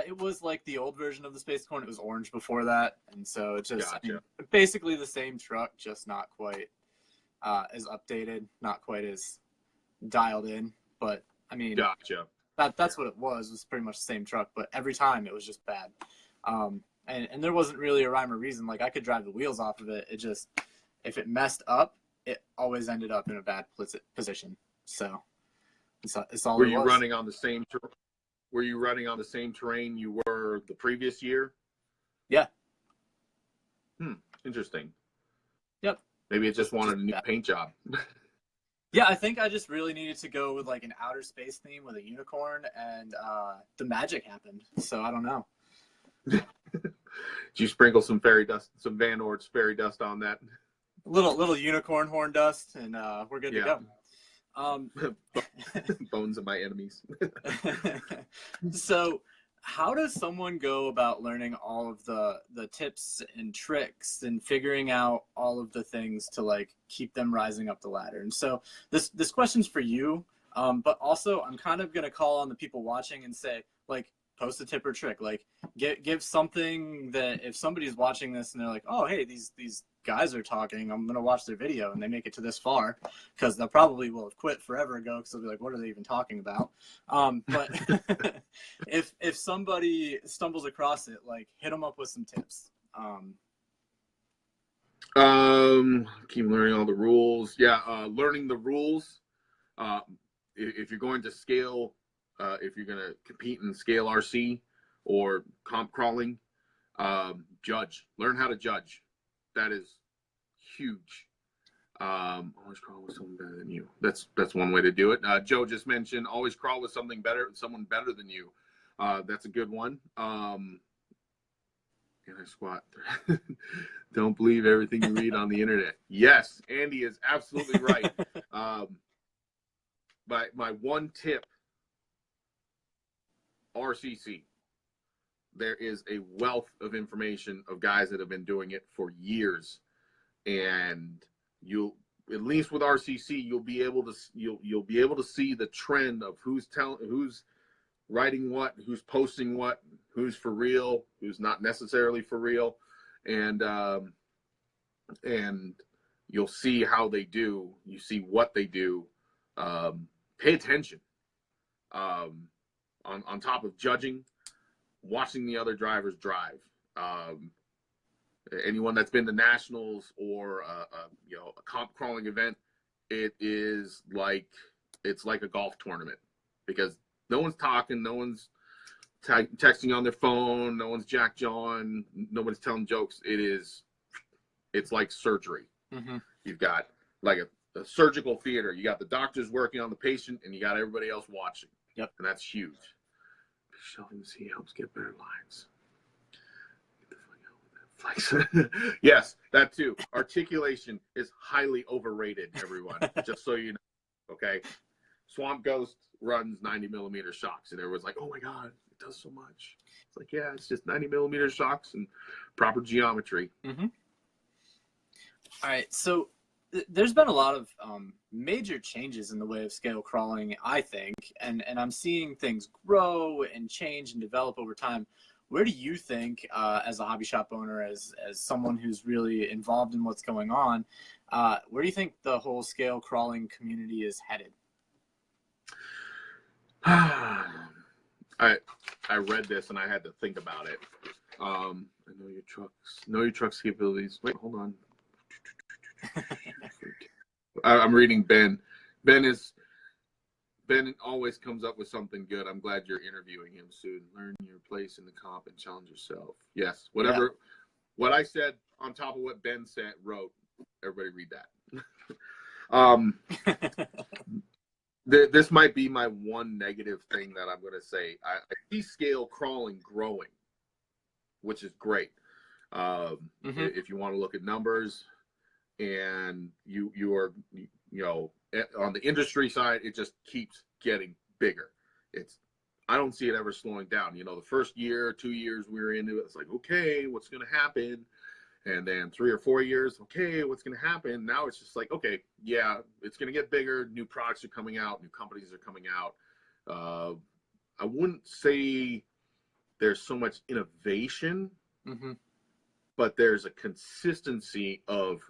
It was like the old version of the Space-Acorn. It was orange before that, and so it just Gotcha. Basically the same truck, just not quite as updated, not quite as dialed in. But I mean, gotcha. That's what it was pretty much the same truck, but every time it was just bad. And there wasn't really a rhyme or reason. Like, I could drive the wheels off of it. It just, if it messed up, it always ended up in a bad position. So it's all. Were you running on the same? Were you running on the same terrain you were the previous year? Yeah. Interesting. Yep. Maybe it just wanted a new paint job. Yeah, I think I just really needed to go with like an outer space theme with a unicorn, and the magic happened. So I don't know. Did you sprinkle some fairy dust, some Van Ort's fairy dust on that? Little unicorn horn dust, and we're good to go. Bones of my enemies. So how does someone go about learning all of the tips and tricks and figuring out all of the things to like keep them rising up the ladder? And so this question's for you, but also I'm kind of going to call on the people watching and say, like, post a tip or trick, like give something that if somebody's watching this and they're like, oh, hey, these guys are talking, I'm going to watch their video, and they make it to this far, because they'll probably will have quit forever ago, because they'll be like, what are they even talking about? But if somebody stumbles across it, like, hit them up with some tips. Keep learning all the rules. Yeah. Learning the rules. If you're going to scale, if you're going to compete in scale RC or comp crawling, learn how to judge. That is huge. Always crawl with someone better than you. That's one way to do it. Joe just mentioned always crawl with someone better than you. That's a good one. Can I squat? Don't believe everything you read on the internet. Yes, Andy is absolutely right. My one tip, RCC. There is a wealth of information of guys that have been doing it for years, and you'll, at least with RCC, you'll be able to see the trend of who's writing what, who's posting what, who's for real, who's not necessarily for real, and you'll see how they do. You see what they do. Pay attention. On top of judging, watching the other drivers drive. Anyone that's been to nationals or a comp crawling event, it's like a golf tournament, because no one's talking, no one's texting on their phone, no one's jack-jawing, nobody's telling jokes. It's like surgery. Mm-hmm. You've got like a surgical theater. You got the doctors working on the patient, and you got everybody else watching. Yep. And that's huge. Shelving the sea helps get better lines. Get the fuck out with that flex. Yes, that too. Articulation is highly overrated, everyone. Just so you know. Okay. Swamp Ghost runs 90mm shocks, and everyone's like, "Oh my god, it does so much." It's like, yeah, it's just 90mm shocks and proper geometry. Mm-hmm. All right, so there's been a lot of major changes in the way of scale crawling, I think, and I'm seeing things grow and change and develop over time. Where do you think, as a hobby shop owner, as someone who's really involved in what's going on, where do you think the whole scale crawling community is headed? I read this and I had to think about it. I know your truck's capabilities. Wait, hold on. I'm reading Ben. Ben always comes up with something good. I'm glad you're interviewing him soon. Learn your place in the comp and challenge yourself. Yes, whatever. Yeah. What I said on top of what Ben wrote. Everybody read that. This might be my one negative thing that I'm going to say. I see scale crawling growing, which is great. If you want to look at numbers, and you are, on the industry side, it just keeps getting bigger. I don't see it ever slowing down. The first year, 2 years we were into it, it's like, okay, what's going to happen? And then 3 or 4 years, okay, what's going to happen? Now it's just like, okay, yeah, it's going to get bigger. New products are coming out. New companies are coming out. I wouldn't say there's so much innovation, but there's a consistency of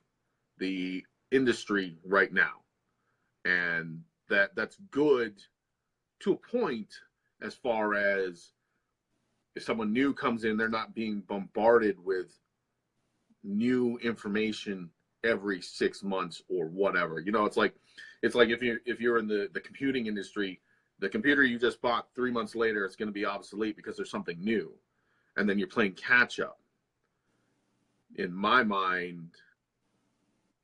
the industry right now. And that's good to a point, as far as if someone new comes in, they're not being bombarded with new information every 6 months or whatever. It's like if you're in the computing industry, the computer you just bought 3 months later, it's going to be obsolete because there's something new, and then you're playing catch up. In my mind,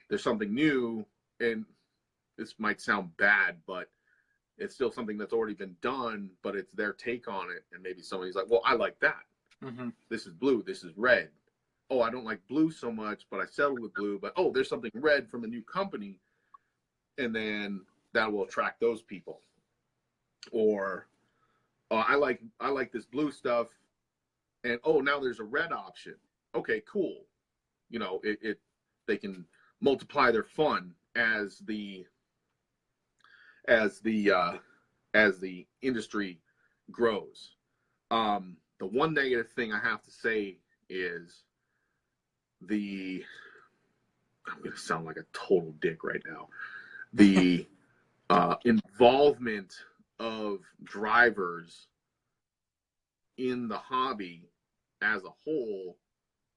there's something new, and this might sound bad, but it's still something that's already been done, but it's their take on it. And maybe somebody's like, well, I like that. This is blue. This is red. Oh, I don't like blue so much, but I settled with blue. But, oh, there's something red from a new company. And then that will attract those people. Or, oh, I like this blue stuff. And, oh, now there's a red option. Okay, cool. They can multiply their fun as the industry grows. The one negative thing I have to say is I'm going to sound like a total dick right now. The involvement of drivers in the hobby as a whole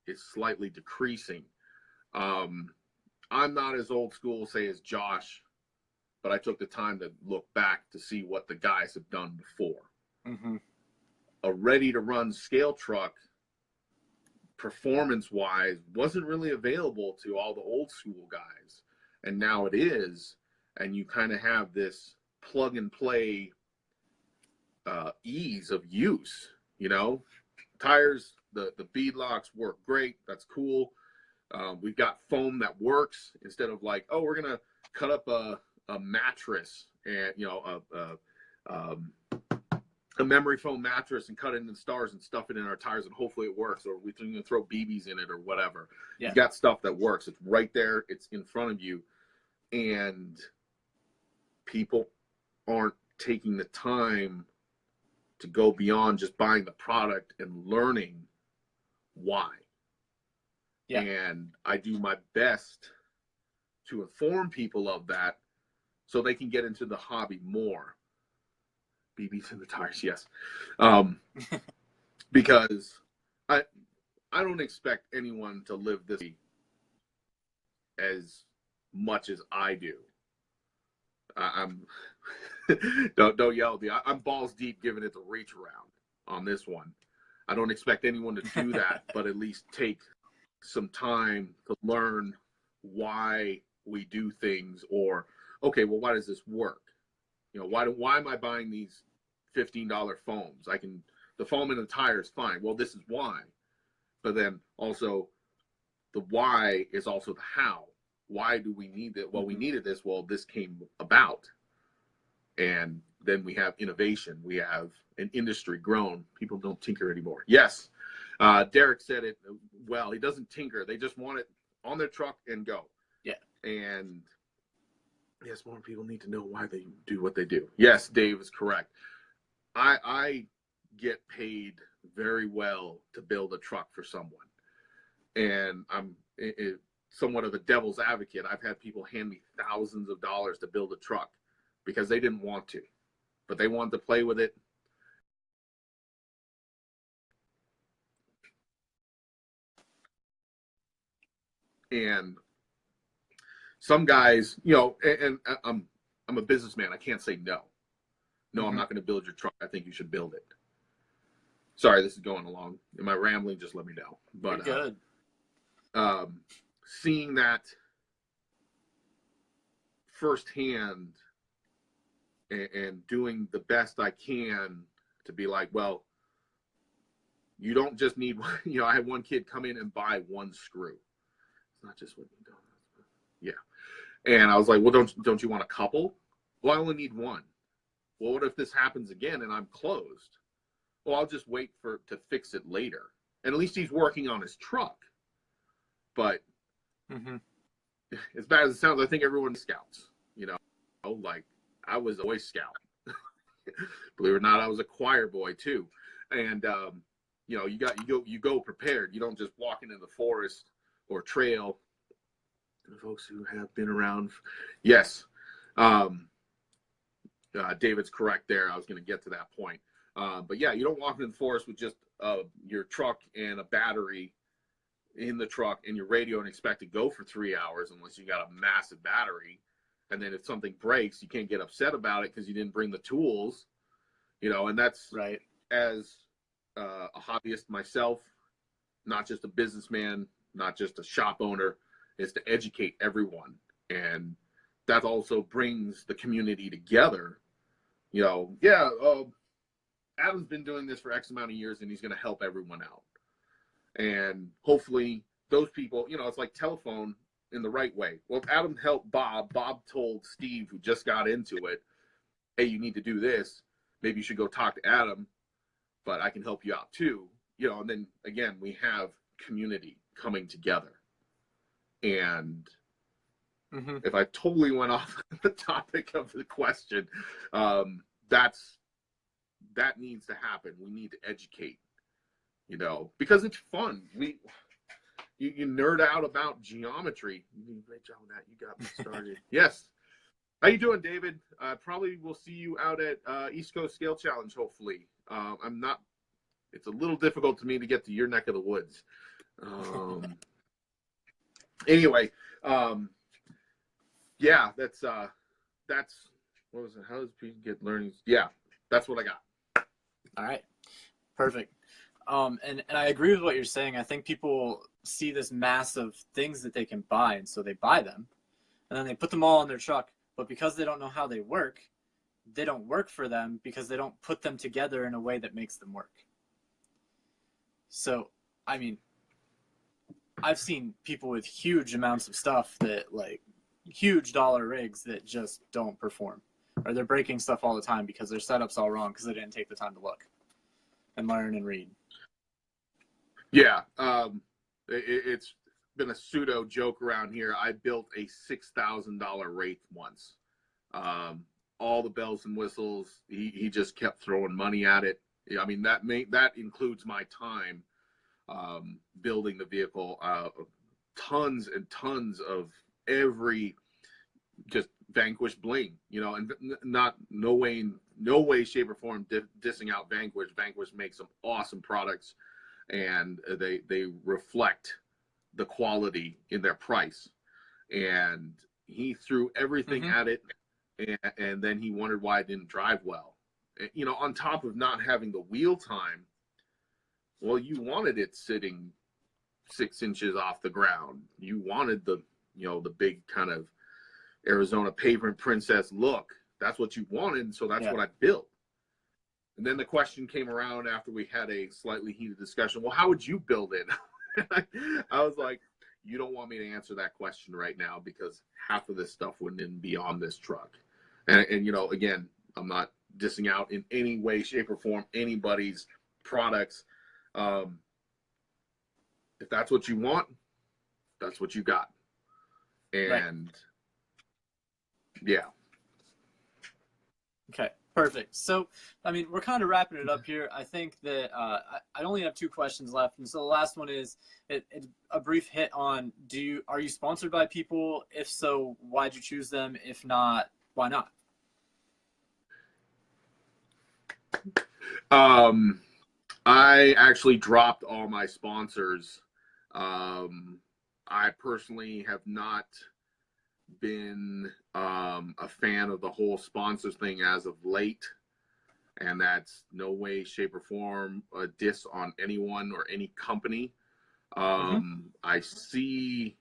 is slightly decreasing. I'm not as old school, say, as Josh, but I took the time to look back to see what the guys have done before. A ready-to-run scale truck, performance-wise, wasn't really available to all the old-school guys, and now it is, and you kind of have this plug-and-play ease of use. Tires, the bead locks work great. That's cool. We've got foam that works, instead of like, oh, we're gonna cut up a mattress and a memory foam mattress and cut it into stars and stuff it in our tires and hopefully it works, or we can throw BBs in it or whatever. Yeah. You've got stuff that works. It's right there. It's in front of you, and people aren't taking the time to go beyond just buying the product and learning why. Yeah. And I do my best to inform people of that so they can get into the hobby more. BBs in the tires, yes. Because I don't expect anyone to live this as much as I do. I'm don't yell at me. I'm balls deep giving it the reach around on this one. I don't expect anyone to do that, but at least take some time to learn why we do things, or okay, well, why does this work? Why am I buying these $15 foams? I can The foam in the tire is fine. Well, this is why. But then also the why is also the how. Why do we need it? Well, we needed this. Well, this came about. And then we have innovation. We have an industry grown. People don't tinker anymore. Yes. Derek said it well. He doesn't tinker. They just want it on their truck and go. Yeah. And yes, more people need to know why they do what they do. Yes, Dave is correct. I get paid very well to build a truck for someone. And I'm somewhat of a devil's advocate. I've had people hand me thousands of dollars to build a truck because they didn't want to, but they wanted to play with it. And some guys, you know, and I'm a businessman. I can't say no. No, I'm not going to build your truck. I think you should build it. Sorry, this is going along. Am I rambling? Just let me know. But you're good. Seeing that firsthand and doing the best I can to be like, well, you don't just need, you know, I had one kid come in and buy one screw. It's not just what you do. Yeah. And I was like, well, don't you want a couple? Well, I only need one. Well, what if this happens again and I'm closed? Well, I'll just wait to fix it later. And at least he's working on his truck. But as bad as it sounds, I think everyone scouts, you know, like I was a Boy Scout. Believe it or not, I was a choir boy too. And, you know, you go prepared. You don't just walk into the forest or trail. The folks who have been around. Yes. David's correct there. I was going to get to that point. But yeah, you don't walk into the forest with just your truck and a battery in the truck and your radio and expect to go for 3 hours unless you got a massive battery. And then if something breaks, you can't get upset about it because you didn't bring the tools, you know, and that's right. As a hobbyist myself, not just a businessman, not just a shop owner, is to educate everyone. And that also brings the community together. You know, yeah, Adam's been doing this for X amount of years and he's going to help everyone out. And hopefully those people, you know, it's like telephone in the right way. Well, if Adam helped Bob, Bob told Steve, who just got into it, hey, you need to do this. Maybe you should go talk to Adam, but I can help you out too. You know, and then again, we have community coming together. And if I totally went off the topic of the question, that needs to happen. We need to educate, you know, because it's fun. You nerd out about geometry. You did a great job with that. You got me started. Yes. How you doing, David? Probably we'll see you out at East Coast Scale Challenge, hopefully. It's a little difficult to me to get to your neck of the woods. Anyway, yeah, that's what was it? How does people get learnings? Yeah, that's what I got. All right, perfect. And I agree with what you're saying. I think people see this mass of things that they can buy, and so they buy them, and then they put them all in their truck. But because they don't know how they don't work for them because they don't put them together in a way that makes them work. So, I mean, I've seen people with huge amounts of stuff that, like, huge dollar rigs that just don't perform. Or they're breaking stuff all the time because their setup's all wrong because they didn't take the time to look and learn and read. Yeah, it's been a pseudo joke around here. I built a $6,000 Wraith once. All the bells and whistles. He just kept throwing money at it. I mean, that includes my time building the vehicle. Tons and tons of every just Vanquish bling, you know, and no way, shape, or form dissing out Vanquish. Vanquish makes some awesome products, and they reflect the quality in their price. And he threw everything at it, and then he wondered why it didn't drive well. You know, on top of not having the wheel time, well, you wanted it sitting 6 inches off the ground. You wanted the big kind of Arizona pavement princess look. That's what you wanted, so that's what I built. And then the question came around after we had a slightly heated discussion. Well, how would you build it? I was like, you don't want me to answer that question right now because half of this stuff wouldn't even be on this truck. And you know, again, I'm not dissing out in any way, shape, or form anybody's products. If that's what you want, that's what you got. And yeah. Okay, perfect. So, I mean, we're kind of wrapping it up here. I think that I only have 2 questions left, and so the last one is a brief hit on: are you sponsored by people? If so, why'd you choose them? If not, why not? I actually dropped all my sponsors. I personally have not been a fan of the whole sponsors thing as of late, and that's no way, shape, or form a diss on anyone or any company. I see,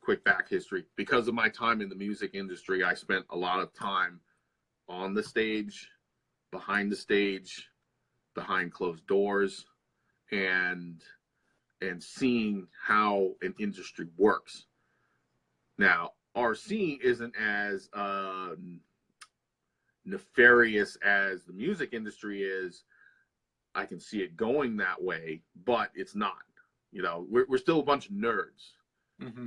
quick back history, because of my time in the music industry, I spent a lot of time on the stage, behind the stage, behind closed doors, and seeing how an industry works. Now, RC isn't as nefarious as the music industry is. I can see it going that way, but it's not. You know, we're still a bunch of nerds.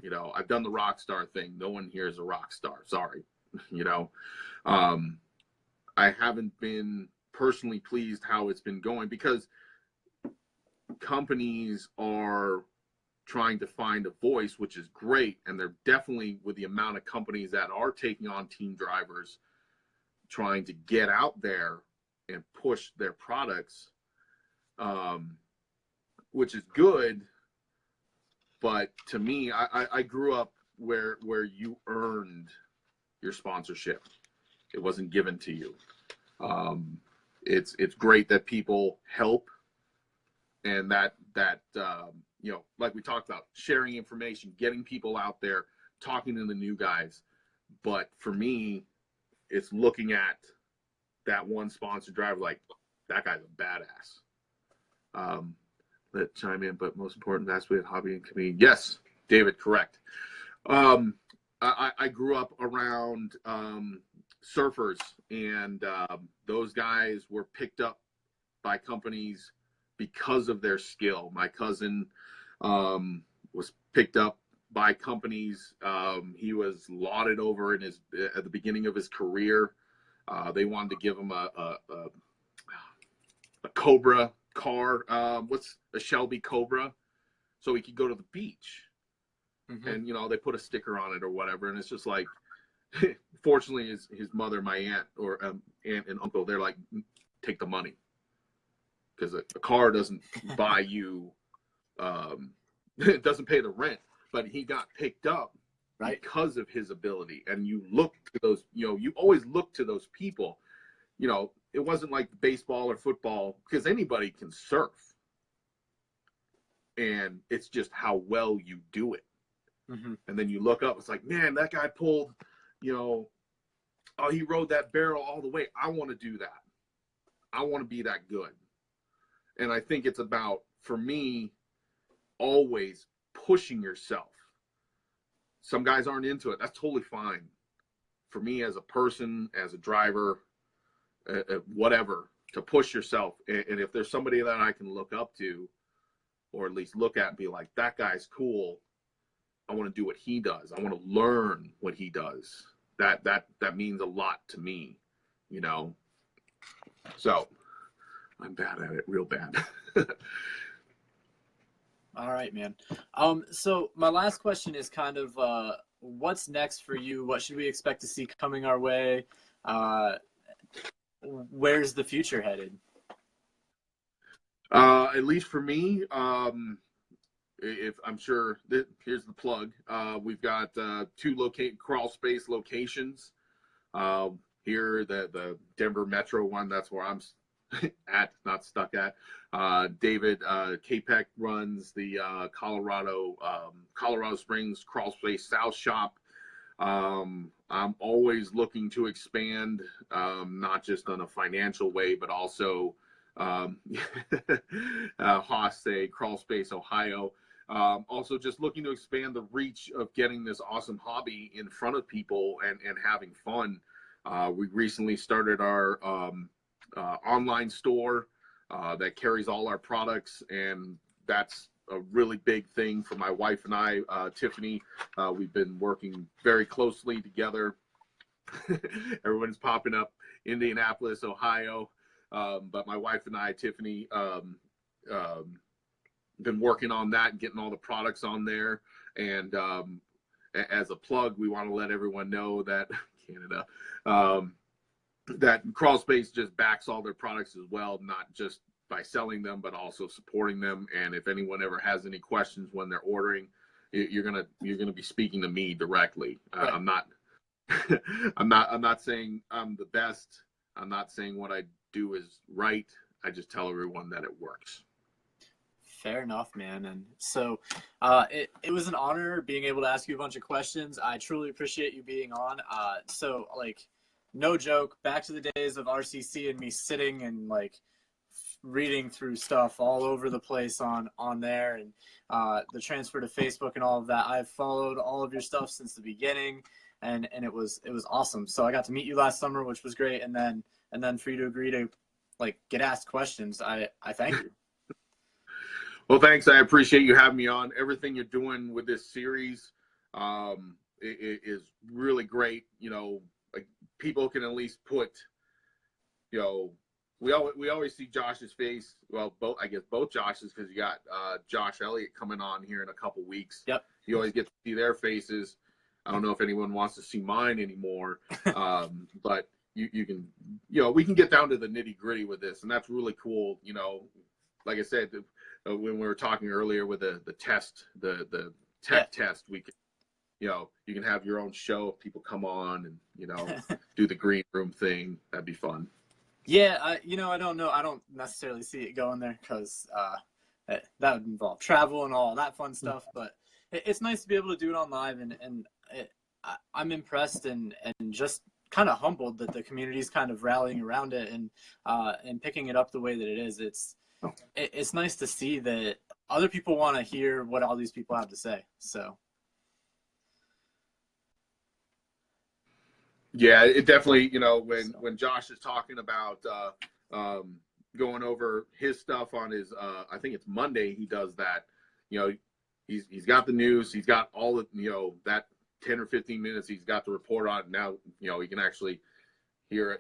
You know, I've done the rock star thing. No one here is a rock star. Sorry. You know, I haven't been personally pleased how it's been going because companies are trying to find a voice, which is great. And they're definitely, with the amount of companies that are taking on team drivers, trying to get out there and push their products, which is good. But to me, I grew up where you earned your sponsorship. It wasn't given to you. It's great that people help, and that you know, like we talked about, sharing information, getting people out there, talking to the new guys. But for me, it's looking at that one sponsored driver like, that guy's a badass. Let chime in, but most important, that's with hobby and comedian. Yes, David, correct. I grew up around surfers, and those guys were picked up by companies because of their skill. My cousin was picked up by companies. He was lauded over at the beginning of his career. They wanted to give him a Cobra car. What's a Shelby Cobra? So he could go to the beach. And, you know, they put a sticker on it or whatever. And it's just like, fortunately, his mother, my aunt, or aunt and uncle, they're like, take the money. Because a car doesn't buy you, it doesn't pay the rent. But he got picked up because of his ability. And you look to those, you know, you always look to those people. You know, it wasn't like baseball or football, because anybody can surf. And it's just how well you do it. And then you look up, it's like, man, that guy pulled, you know, oh, he rode that barrel all the way. I want to do that. I want to be that good. And I think it's about, for me, always pushing yourself. Some guys aren't into it. That's totally fine. For me, as a person, as a driver, whatever, to push yourself. And if there's somebody that I can look up to, or at least look at and be like, that guy's cool, I want to do what he does. I want to learn what he does. That means a lot to me, you know. So I'm bad at it, real bad. All right, man. So my last question is kind of what's next for you? What should we expect to see coming our way? Where's the future headed? At least for me, if I'm sure that, here's the plug. We've got 2 crawl space locations. Here, the Denver Metro one, that's where I'm at, not stuck at. David Capek runs the Colorado Springs Crawl Space South Shop. I'm always looking to expand, not just in a financial way, but also Haas say Crawl Space Ohio. Also, just looking to expand the reach of getting this awesome hobby in front of people and having fun. We recently started our online store that carries all our products, and that's a really big thing for my wife and I, Tiffany. We've been working very closely together. Everyone's popping up Indianapolis, Ohio. But my wife and I, Tiffany, been working on that and getting all the products on there. And as a plug, we want to let everyone know that Canada, that Crawl Space just backs all their products as well, not just by selling them, but also supporting them. And if anyone ever has any questions when they're ordering, you're gonna be speaking to me directly. Right. I'm not saying I'm the best. I'm not saying what I do is right. I just tell everyone that it works. Fair enough, man. And so it was an honor being able to ask you a bunch of questions. I truly appreciate you being on. So like, no joke, back to the days of RCC and me sitting and like reading through stuff all over the place on there, and the transfer to Facebook and all of that. I've followed all of your stuff since the beginning, and it was awesome. So I got to meet you last summer, which was great, and then for you to agree to like get asked questions, I thank you. Well, thanks. I appreciate you having me on. Everything you're doing with this series is really great. You know, like people can at least put, you know, we always see Josh's face. Well, I guess both Joshes, because you got Josh Elliott coming on here in a couple weeks. Yep. You always get to see their faces. I don't know if anyone wants to see mine anymore, but you can, you know, we can get down to the nitty gritty with this, and that's really cool. You know, like I said, when we were talking earlier with the test, the tech test, we could, you know, you can have your own show if people come on and, you know, do the green room thing. That'd be fun. Yeah, you know, I don't know. I don't necessarily see it going there because that would involve travel and all that fun stuff. But it's nice to be able to do it on live, and I'm impressed and just kind of humbled that the community is kind of rallying around it and picking it up the way that it is. It's nice to see that other people want to hear what all these people have to say. So. Yeah, it definitely, you know, when Josh is talking about going over his stuff on his, I think it's Monday, he does that. You know, he's got the news, he's got all the, you know, that 10 or 15 minutes he's got to report on it. Now, you know, he can actually hear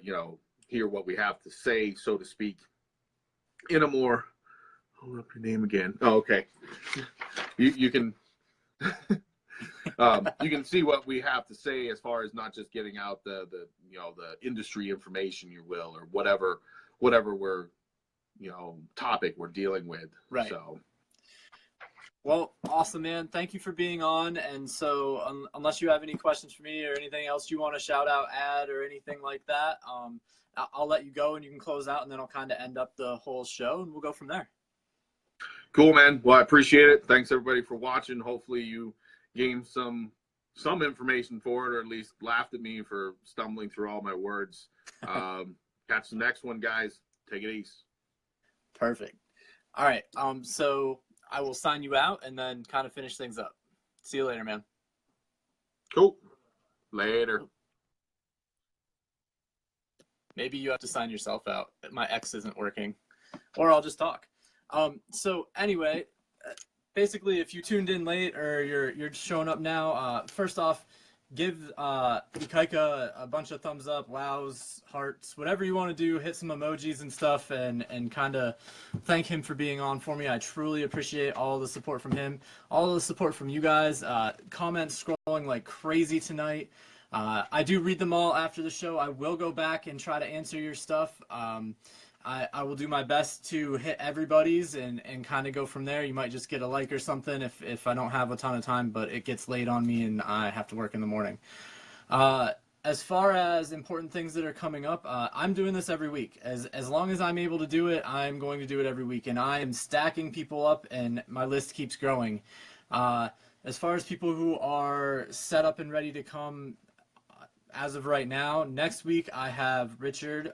what we have to say, so to speak, in a more, hold up your name again. Oh, okay. You can. You can see what we have to say as far as not just getting out the you know, the industry information, you will, or whatever we're, you know, topic we're dealing with. Right. So. Well, awesome, man. Thank you for being on. And so unless you have any questions for me or anything else you want to shout out, add, or anything like that, I'll let you go and you can close out, and then I'll kind of end up the whole show and we'll go from there. Cool, man. Well, I appreciate it. Thanks everybody for watching. Hopefully you gained some information for it, or at least laughed at me for stumbling through all my words. Catch the next one, guys. Take it easy. Perfect. All right. So I will sign you out and then kind of finish things up. See you later, man. Cool. Later. Maybe you have to sign yourself out. My X isn't working, or I'll just talk. So anyway, basically, if you tuned in late or you're showing up now, first off, give Ikaika a bunch of thumbs up, wows, hearts, whatever you want to do. Hit some emojis and stuff, and kind of thank him for being on for me. I truly appreciate all the support from him, all the support from you guys. Comments scrolling like crazy tonight. I do read them all after the show. I will go back and try to answer your stuff. I will do my best to hit everybody's and kind of go from there. You might just get a like or something if I don't have a ton of time, but it gets late on me and I have to work in the morning. As far as important things that are coming up, I'm doing this every week. As long as I'm able to do it, I'm going to do it every week. And I am stacking people up and my list keeps growing. as far as people who are set up and ready to come, as of right now, next week I have Richard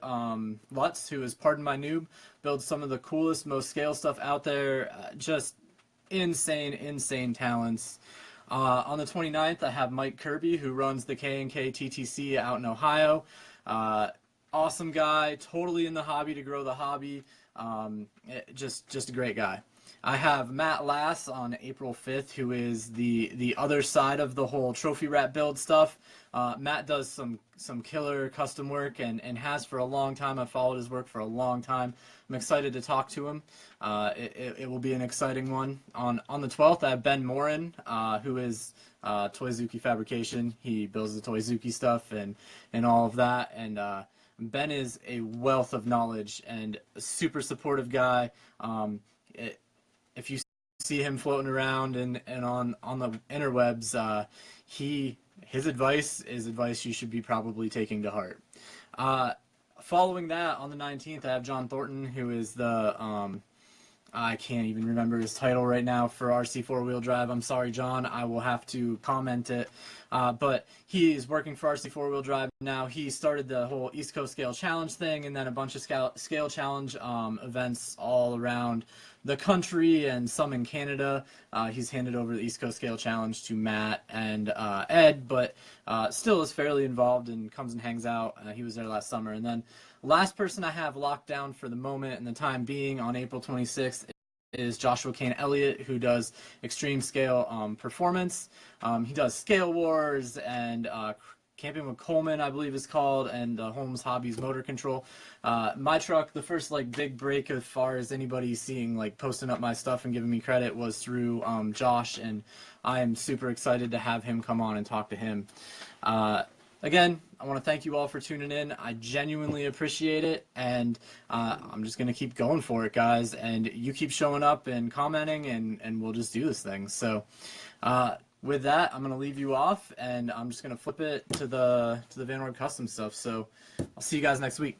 Lutz, who is Pardon My Noob, builds some of the coolest, most scale stuff out there. Just insane talents. On the 29th, I have Mike Kirby, who runs the K&K TTC out in Ohio. Awesome guy, totally in the hobby to grow the hobby. Just a great guy. I have Matt Lass on April 5th, who is the other side of the whole trophy wrap build stuff. Matt does some killer custom work and has for a long time. I've followed his work for a long time. I'm excited to talk to him. It will be an exciting one. On the 12th, I have Ben Morin, who is Toyzuki Fabrication. He builds the Toyzuki stuff and all of that. And Ben is a wealth of knowledge and a super supportive guy. If you see him floating around and on the interwebs, his advice is advice you should be probably taking to heart. Following that, on the 19th, I have John Thornton, who is the I can't even remember his title right now for RC four-wheel drive. I'm sorry, John. I will have to comment it. But he is working for RC four-wheel drive now. He started the whole East Coast Scale Challenge thing and then a bunch of Scale Challenge events all around the country and some in Canada. He's handed over the East Coast Scale Challenge to Matt and Ed, but still is fairly involved and comes and hangs out. He was there last summer. And then last person I have locked down for the moment and the time being on April 26th is Joshua Kane Elliott, who does extreme scale performance. He does Scale Wars and Camping with Coleman, I believe is called, and Holmes Hobbies Motor Control. My truck, the first big break as far as anybody seeing posting up my stuff and giving me credit was through Josh, and I am super excited to have him come on and talk to him. Again, I want to thank you all for tuning in. I genuinely appreciate it, and I'm just going to keep going for it, guys, and you keep showing up and commenting, and we'll just do this thing. So with that, I'm going to leave you off, and I'm just going to flip it to the Van Ord Custom stuff. So I'll see you guys next week.